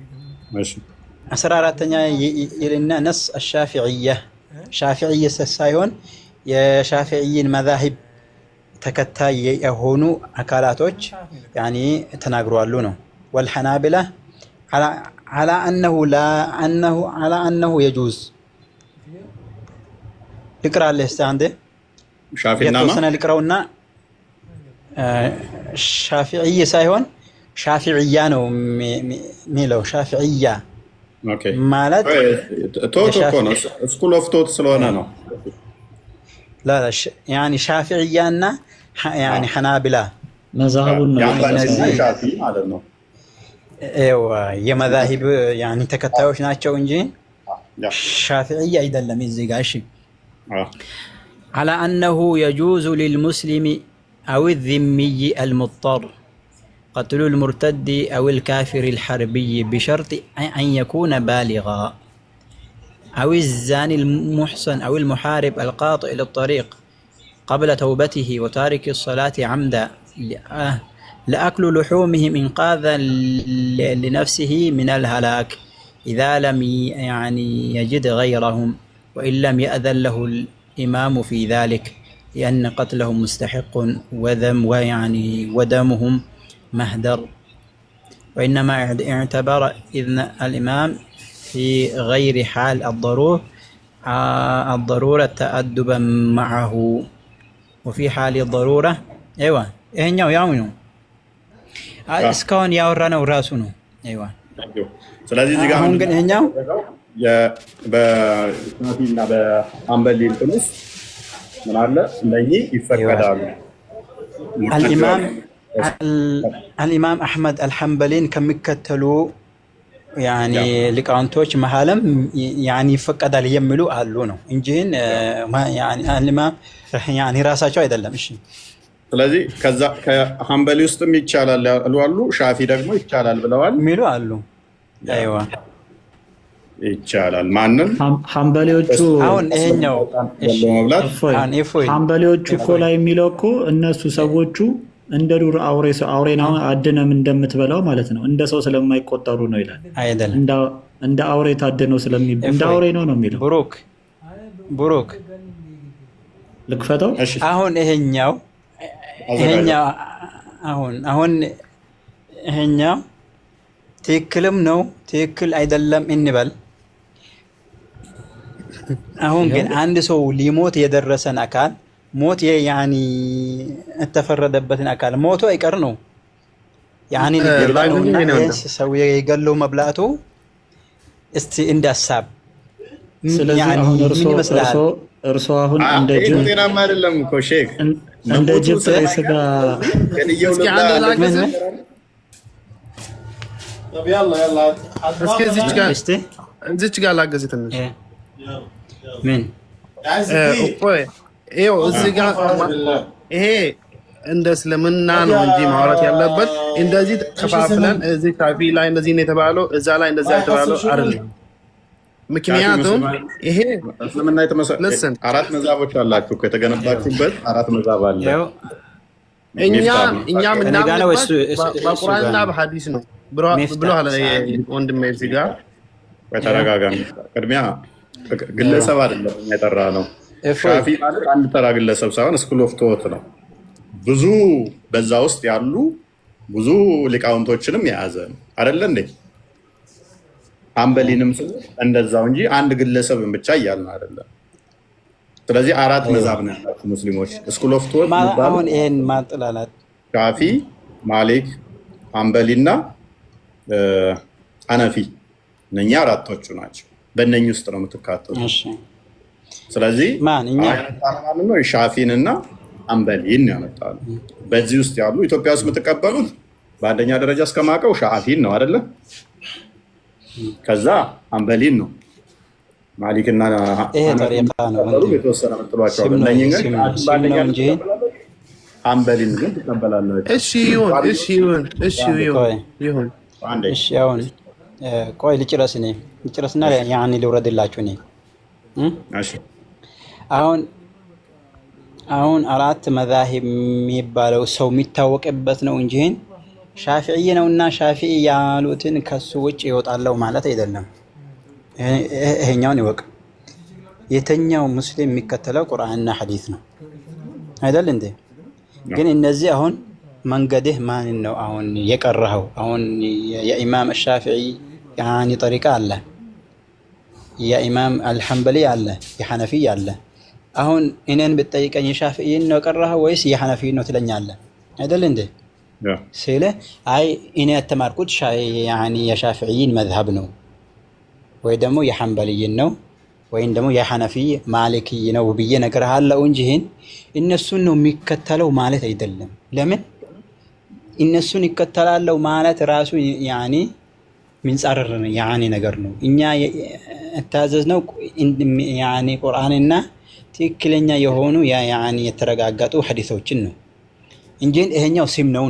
ماشي أسرارتنا يلنا نص الشافعية شافعية سايون يا شافعيين مذاهب تكتاي يهونو أكالاتوج يعني تناقروا اللونو والحنابلة على أنه يجوز اقرأ اللي استعنده شافعي نعم لقراونا شافعية سايون شافعيانو ميلو شافعية اوكي مالت توتو كونو سكول اوف توت سلونا نو لا يعني شافعيانا يعني حنابلة مذهبنا يعني شافعي ማለት ነው። ايوه يا مذاهب يعني ተከታዮች ናቸው እንጂ شافعي አይደለም እዚህ ጋር እሺ على أنه يجوز للمسلم أو الذمي المضطر قتل المرتد أو الكافر الحربي بشرط أن يكون بالغا أو الزاني المحصن أو المحارب القاطع للطريق قبل توبته وتارك الصلاة عمدا لأكل لحومهم إنقاذا لنفسه من الهلاك إذا لم يعني يجد غيرهم وإن لم يأذن له الإمام في ذلك لأن قتلهم مستحق ويعني ودمهم مهدر وإنما اعتبر إذن الإمام في غير حال الضرورة تأدبا معه وفي حال الضرورة أيوة ይሄኛው ያው ነው እስካሁን ያወራነው ራሱ ነው። አይዋ ስለዚህ እዚህ ጋር አሁን ግን ይሄኛው በሻፊና በሐንበሊ እንትን ውስጥ ምን አለ? እነኚህ ይፈቀዳሉ። አልኢማም አሕመድ አልሐንበሊን ከሚከተሉ ያኒ ሊቃውንቶች መሀልም ያኒ ይፈቀዳል የሚሉ አሉ ነው እንጂ ያኒ አልኢማም ያኒ ራሳቸው አይደለም። እሺ ስለዚህ ከዛ ከሐንበሊ ውስጥም ይቻላል ያሉ አሉ፣ ሻፊ ደግሞ ይቻላል ብለዋል የሚሉ አሉ። አይዋ ይቻላል። ማንም ሐንበሊዎቹ አሁን ይሄኛው ሐንበሊዎቹ እኮ ላይ የሚለው እኮ እነሱ ሰዎቹ እንደ ዱር አውሬን አድነም እንደምትበላው ማለት ነው፣ እንደ ሰው ስለማይቆጠሩ ነው ይላል። አይደለም እንደ አውሬ ታድነው እንደ አውሬ ነው የሚለው። ብሩክ ልክፈተው። አሁን ይሄኛው አሁን ይሄኛው ትክክልም ነው ትክክል አይደለም እንበል። አሁን ግን አንድ ሰው ሊሞት የደረሰን አካል ሞት ያኒ የተፈረደበትን አካል ሞቶ አይቀር ነው ያኒ ሰው የገለው መብላቱ እስቲ እንዳሳብ ያኒ እርሶ አሁን እንደ ጅብ ጤናማ አይደለም እኮ ሼክ እንደ ጅብ ስጋ እዚች ጋር ላገዝ ትንሽ ምን እዚህ ጋር ይሄ እንደ እስልምና ነው እንጂ ማውራት ያለበት እንደዚህ ከፋፍለን እዚህ ሻፊ ላይ እንደዚህ ነው የተባለው እዛ ላይ እንደዚህ የተባለው አይደለም። ምክንያቱም ይሄ እስልምና የተመሰረተ አራት መዛቦች አላችሁ ከተገነባችሁበት አራት መዛብ አለ። እኛ ምናምንበት በቁርአንና በሐዲስ ነው ብለዋል ወንድሜ። እዚህ ጋር በተረጋጋሚ ቅድሚያ ግለሰብ አይደለም የጠራ ነው። ሻፊ ማለት አንድ ተራ ግለሰብ ሳይሆን ስኩል ኦፍ ቶት ነው። ብዙ በዛ ውስጥ ያሉ ብዙ ሊቃውንቶችንም የያዘ ነው አይደለ እንዴ? ሐንበሊንም እንደዛው እንጂ አንድ ግለሰብን ብቻ እያልን አይደለም። ስለዚህ አራት መዛብ ነው ያላችሁ ሙስሊሞች። ስኩል ኦፍ ቶት አሁን ይሄን ማጥላላት ሻፊ፣ ማሊክ፣ ሐንበሊና ሐነፊ እነኛ አራቶቹ ናቸው። በእነኚህ ውስጥ ነው የምትካተቱት። እሺ ስለዚህ ማን እኛ ነው ሻፊንና ሐንበሊን ያመጣሉ። በዚህ ውስጥ ያሉ ኢትዮጵያ ውስጥ የምትቀበሉት በአንደኛ ደረጃ እስከማውቀው ሻፊን ነው አይደለ? ከዛ ሐንበሊን ነው። ማሊክና ይሄ ጠሪቃ ነው የተወሰነ መጥሏቸው እነኚህ ግን በአንደኛ ሐንበሊን ግን ትቀበላለህ። እሺ ይሁን እሺ አሁን ቆይ ልጨርስና ያኔ ልውረድላችሁ እኔ አሁን አራት መዛሂብ የሚባለው ሰው የሚታወቅበት ነው እንጂ ሻፊዒ ነውና ሻፊዒ ያሉትን ከሱ ውጭ ይወጣለው ማለት አይደለም። ይሄኛውን ይወቅ። የተኛው ሙስሊም የሚከተለው ቁርአንና ሐዲስ ነው አይደል እንዴ? ግን እነዚህ አሁን መንገድህ ማን ነው አሁን የቀረኸው? አሁን የኢማም ሻፊዒ ያኒ ጠሪቃ አለ፣ የኢማም አልሐንበሊ አለ፣ የሐነፊ አለ። አሁን እኔን ብትጠይቀኝ የሻፊዒን ነው የቀረኸው ወይስ የሐነፊ ነው ትለኛለህ አይደል እንዴ? ሲለ አይ እኔ የተማርኩት ያኒ የሻፊዒን መዝሀብ ነው ወይ ደግሞ የሐንበሊን ነው ወይም ደግሞ የሐነፊ ማሊኪ ነው ብዬ እነግርሃለሁ እንጂ እነሱን ነው የሚከተለው ማለት አይደለም። ለምን እነሱን ይከተላለው ማለት ራሱ ያኒ ምንጻረር ያኒ ነገር ነው። እኛ የታዘዝነው ያኒ ቁርአንና ትክክለኛ የሆኑ ያኒ የተረጋገጡ ሐዲሶችን ነው እንጂ ይሄኛው ስም ነው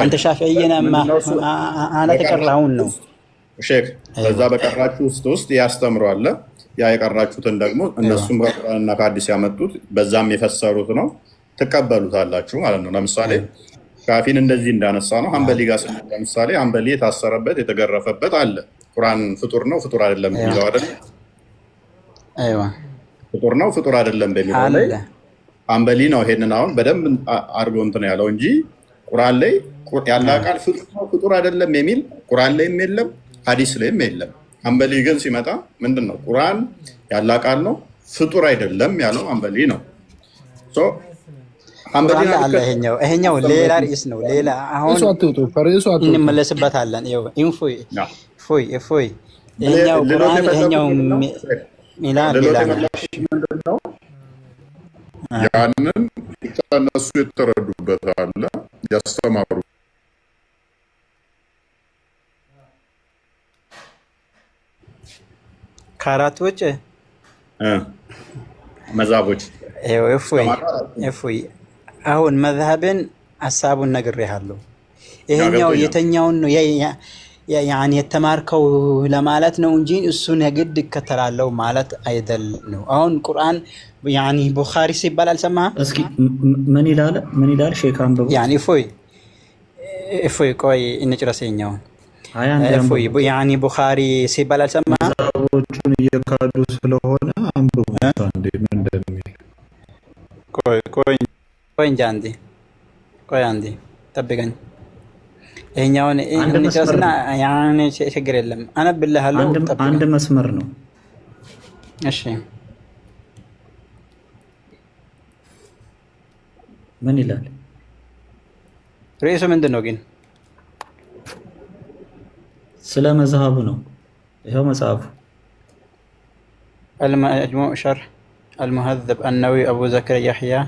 አንተ ሻፊዒና አና ተቀራውን ነው ሼክ በዛ በቀራችሁ ውስጥ ያስተምራል። ያ የቀራችሁትን ደግሞ እነሱም በቁርአንና ከሐዲስ ያመጡት በዛም የፈሰሩት ነው ትቀበሉታላችሁ ማለት ነው። ለምሳሌ ሻፊን እንደዚህ እንዳነሳ ነው። ሐንበሊ ጋር ለምሳሌ ሐንበሊ የታሰረበት የተገረፈበት አለ። ቁርአን ፍጡር ነው ፍጡር አይደለም የሚለው አይደል? አይዋ ፍጡር ነው ፍጡር አይደለም በሚለው ላይ ሐንበሊ ነው ይሄንን አሁን በደንብ አድርጎ እንትን ያለው እንጂ ቁርአን ላይ ያለ ቃል ፍጡር ነው ፍጡር አይደለም የሚል ቁርአን ላይም የለም ሐዲስ ላይም የለም። ሐንበሊ ግን ሲመጣ ምንድነው ቁርአን ያለ ቃል ነው ፍጡር አይደለም ያለው ሐንበሊ ነው። ቁርአን ላይ አለ። ይሄኛው ሌላ ርዕስ ነው። ሌላ አሁን እንመለስበታለን። እፎይ ይሄኛው ቁርአን ይሄኛው ሚላን ሌላ ነው። ያንን እነሱ የተረዱበት አለ ያስተማሩ ከአራት ውጭ መዛቦች እፎይ አሁን መዝሀብን ሀሳቡን ነግሬሃለሁ። ይሄኛው የተኛውን ነው ያኒ የተማርከው ለማለት ነው እንጂ እሱን የግድ እከተላለሁ ማለት አይደል ነው። አሁን ቁርአን ያኒ ቡኻሪ ሲባል አልሰማህም? እስኪ ምን ይላል ሼክ አንብቡ። ያኒ እፎይ ቆይ እንጨርሰኛውን እፎይ ያኒ ቡኻሪ ሲባል አልሰማህም? መዛቦቹን እየካዱ ስለሆነ አንብቡ እንዴ ምን እንደሚል። ቆይ አንዴ ጠብቀኝ። ይሄኛውን እንጨርስና ያን ችግር የለም አነብልሃለሁ። አንድ መስመር ነው። እሺ ምን ይላል? ርዕሱ ምንድን ነው ግን? ስለ መዝሀቡ ነው። ይኸው መጽሐፉ المجموع شرح المهذب النووي أبو زكريا يحيى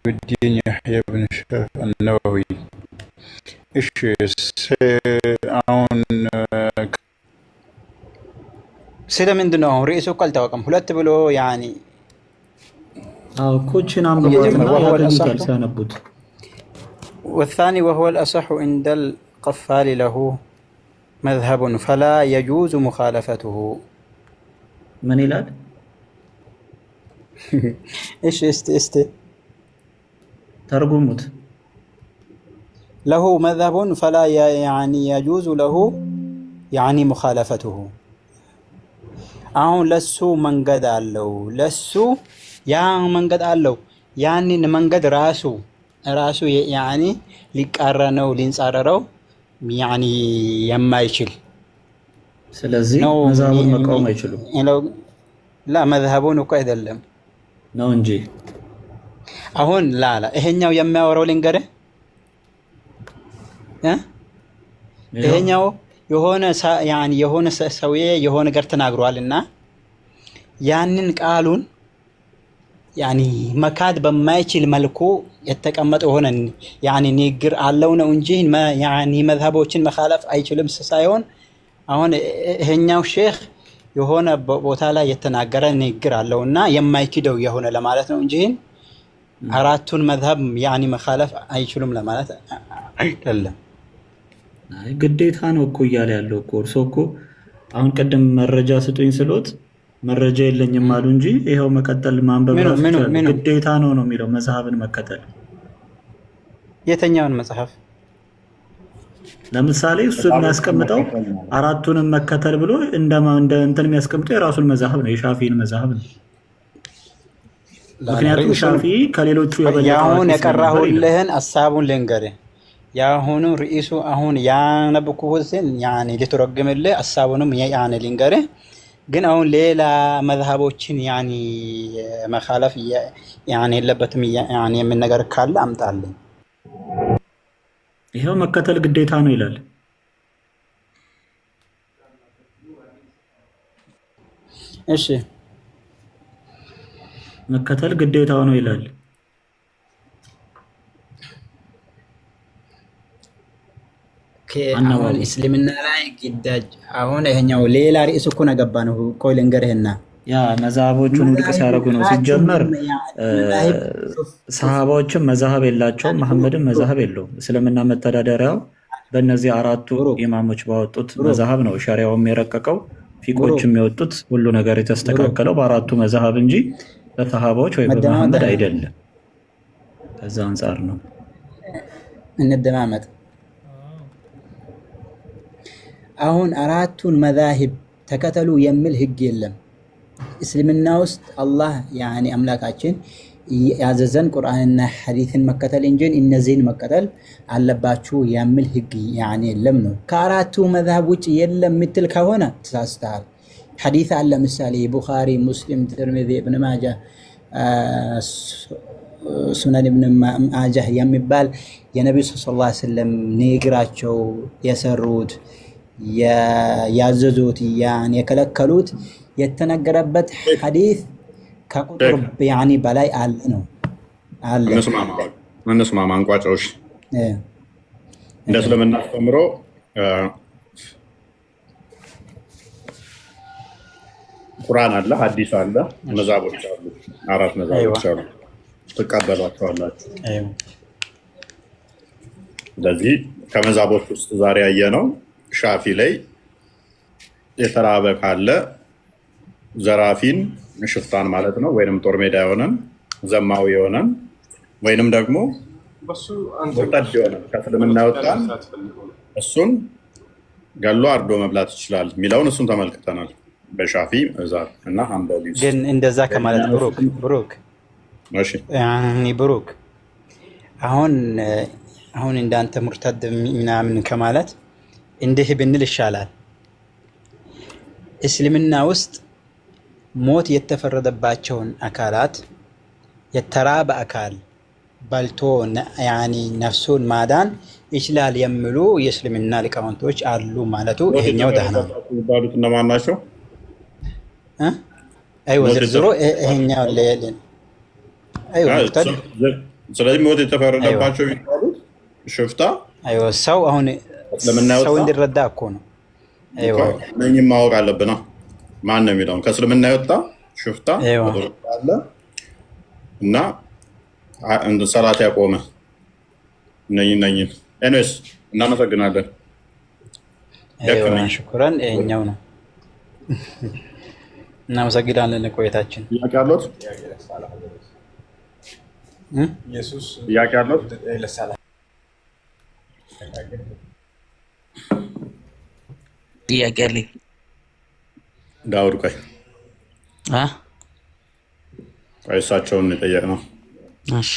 الدين يحيى بن شرف النووي. إيش አሁን ስለ ምንድን ነው ርዕሱ እኮ አልታወቀም። ሁለት ብሎ ያኒ ኮችን አንብቧትና ያገኙታል ሲያነቡት። والثاني وهو الأصح عند القفال له مذهب فلا يجوز مخالفته. من ይላል? ايش است ተርጉሙት። له مذهب فلا يعني يجوز له يعني مخالفته. አሁን ለሱ መንገድ አለው፣ ለሱ ያ መንገድ አለው። ያንን መንገድ ራሱ ያኒ ሊቃረነው ሊንጻረረው ያኒ የማይችል ስለዚህ መዝሀቡን መቃወም አይችሉም። ላ መዝሀቡን እኮ አይደለም ነው እንጂ አሁን ላላ ይሄኛው የሚያወራው ልንገርህ ይሄኛው የሆነ ሰውዬ የሆነ ነገር ተናግሯልና ያንን ቃሉን ያኒ መካድ በማይችል መልኩ የተቀመጠ ሆነ ያኒ ንግግር አለው ነው እንጂ ያኒ መዝሀቦችን መኻለፍ አይችልም ሳይሆን አሁን ይሄኛው ሼክ የሆነ ቦታ ላይ የተናገረ ንግግር አለውና የማይክደው የሆነ ለማለት ነው እንጂ አራቱን መዝሀብ ያኒ መኻለፍ አይችሉም ለማለት አይደለም። ግዴታ ነው እኮ እያለ ያለው እኮ እርሶ እኮ አሁን ቀደም መረጃ ስጡኝ ስሎት መረጃ የለኝም አሉ እንጂ ይሄው መቀጠል ማንበብ ግዴታ ነው የሚለው መዝሀብን መከተል። የተኛውን መጽሐፍ ለምሳሌ እሱ የሚያስቀምጠው አራቱንም መከተል ብሎ እንደ እንትን የሚያስቀምጠው የራሱን መዝሀብ ነው፣ የሻፊን መዝሀብ ነው። ምክንያቱም ሻፊ ከሌሎቹ የበለጠ ያሁን የቀራሁልህን ሐሳቡን ልንገርህ። ያሁኑ ርዕሱ አሁን ያነበብኩትን ያኔ ልተረጉምልህ ሐሳቡንም ያኔ ልንገርህ። ግን አሁን ሌላ መዝሀቦችን ያኔ መኻለፍ ያኔ የለበትም ያኔ ምን ነገር ካለ አምጣልኝ። ይሄው መከተል ግዴታ ነው ይላል። እሺ መከተል ግዴታው ነው ይላል። አሁን እስልምና ላይ ግዳጅ አሁን ይሄኛው ሌላ ርዕስ እኮ ነገባ ነው እኮ ልንገርህና ያ መዝሀቦቹን ውድቅ ሲያደርጉ ነው። ሲጀመር ሰሃባዎችም መዝሀብ የላቸውም፣ መሐመድም መዝሀብ የለውም። እስልምና መተዳደሪያው በእነዚህ አራቱ ኢማሞች ባወጡት መዝሀብ ነው ሸሪዓውም የረቀቀው፣ ፊቆችም የወጡት ሁሉ ነገር የተስተካከለው በአራቱ መዝሀብ እንጂ በሰሃባዎች ወይ በመሐመድ አይደለም። ከዛ አንጻር ነው እንደማመጥ አሁን አራቱን መዛሂብ ተከተሉ የሚል ህግ የለም እስልምና ውስጥ። አላህ ያኒ አምላካችን ያዘዘን ቁርአንና ሐዲስን መከተል እንጂ እነዚህን መከተል አለባችሁ የሚል ህግ ያኒ የለም ነው። ከአራቱ መዝሀብ ውጭ የለም ምትል ከሆነ ተሳስተሃል። ሐዲስ አለ ምሳሌ ቡኻሪ፣ ሙስሊም፣ ትርሚዚ፣ ኢብኑ ማጃ ሱነን ኢብን ማጃህ የሚባል የነቢዩ ሰለላሁ ዐለይሂ ወሰለም ንግግራቸው የሰሩት ያዘዙት ያን የከለከሉት የተነገረበት ሐዲስ ከቁጥር ያኒ በላይ አለ ነው አለ። እንስማማ አንቋጫዎች እንደ እስልምና አስተምሮ ቁርአን አለ፣ ሐዲስ አለ፣ መዛቦች አሉ። 4 መዛቦች አሉ። ትቀበሏቸዋላችሁ። ስለዚህ ከመዛቦች ውስጥ ዛሬ ያየነው ሻፊ ላይ የተራበ ካለ ዘራፊን ሽፍታን ማለት ነው፣ ወይንም ጦር ሜዳ የሆነን ዘማዊ የሆነን ወይንም ደግሞ ሙርተድ የሆነን ከእስልምና ወጣን እሱን ገሎ አርዶ መብላት ይችላል የሚለውን እሱን ተመልክተናል። በሻፊ መዛብ እና ሐንበሊ ግን እንደዛ ከማለት ብሩክ ብሩክ አሁን እንዳንተ ሙርተድ ምናምን ከማለት እንዲህ ብንል ይሻላል። እስልምና ውስጥ ሞት የተፈረደባቸውን አካላት የተራበ አካል በልቶ ያኒ ነፍሱን ማዳን ይችላል የሚሉ የእስልምና ሊቃውንቶች አሉ ማለቱ ይሄኛው ደህና ነው። ባሉት እነማን ናቸው? አይወ ዝርዝሩ ይሄኛው ለየልን ስለዚህ ሞት የተፈረደባቸው የሚባሉት ሽፍታ አይወ ሰው አሁን ሰው እንዲረዳ እኮ ነው። አይወ እነኝም ማወቅ አለብን። ማን ነው የሚለውን ከእስልምና የወጣ ሽፍታ አለ እና ሰላት ያቆመ እነኝን ኤኒዌይስ እናመሰግናለን። ሽኩራን ይሄኛው ነው። እናመሰግናለን ቆይታችን። ጥያቄ አሉት? ጥያቄ አሉት? ጥያቄ አለኝ። ዳውድ ቆይ እሳቸውን የጠየቅነው። እሺ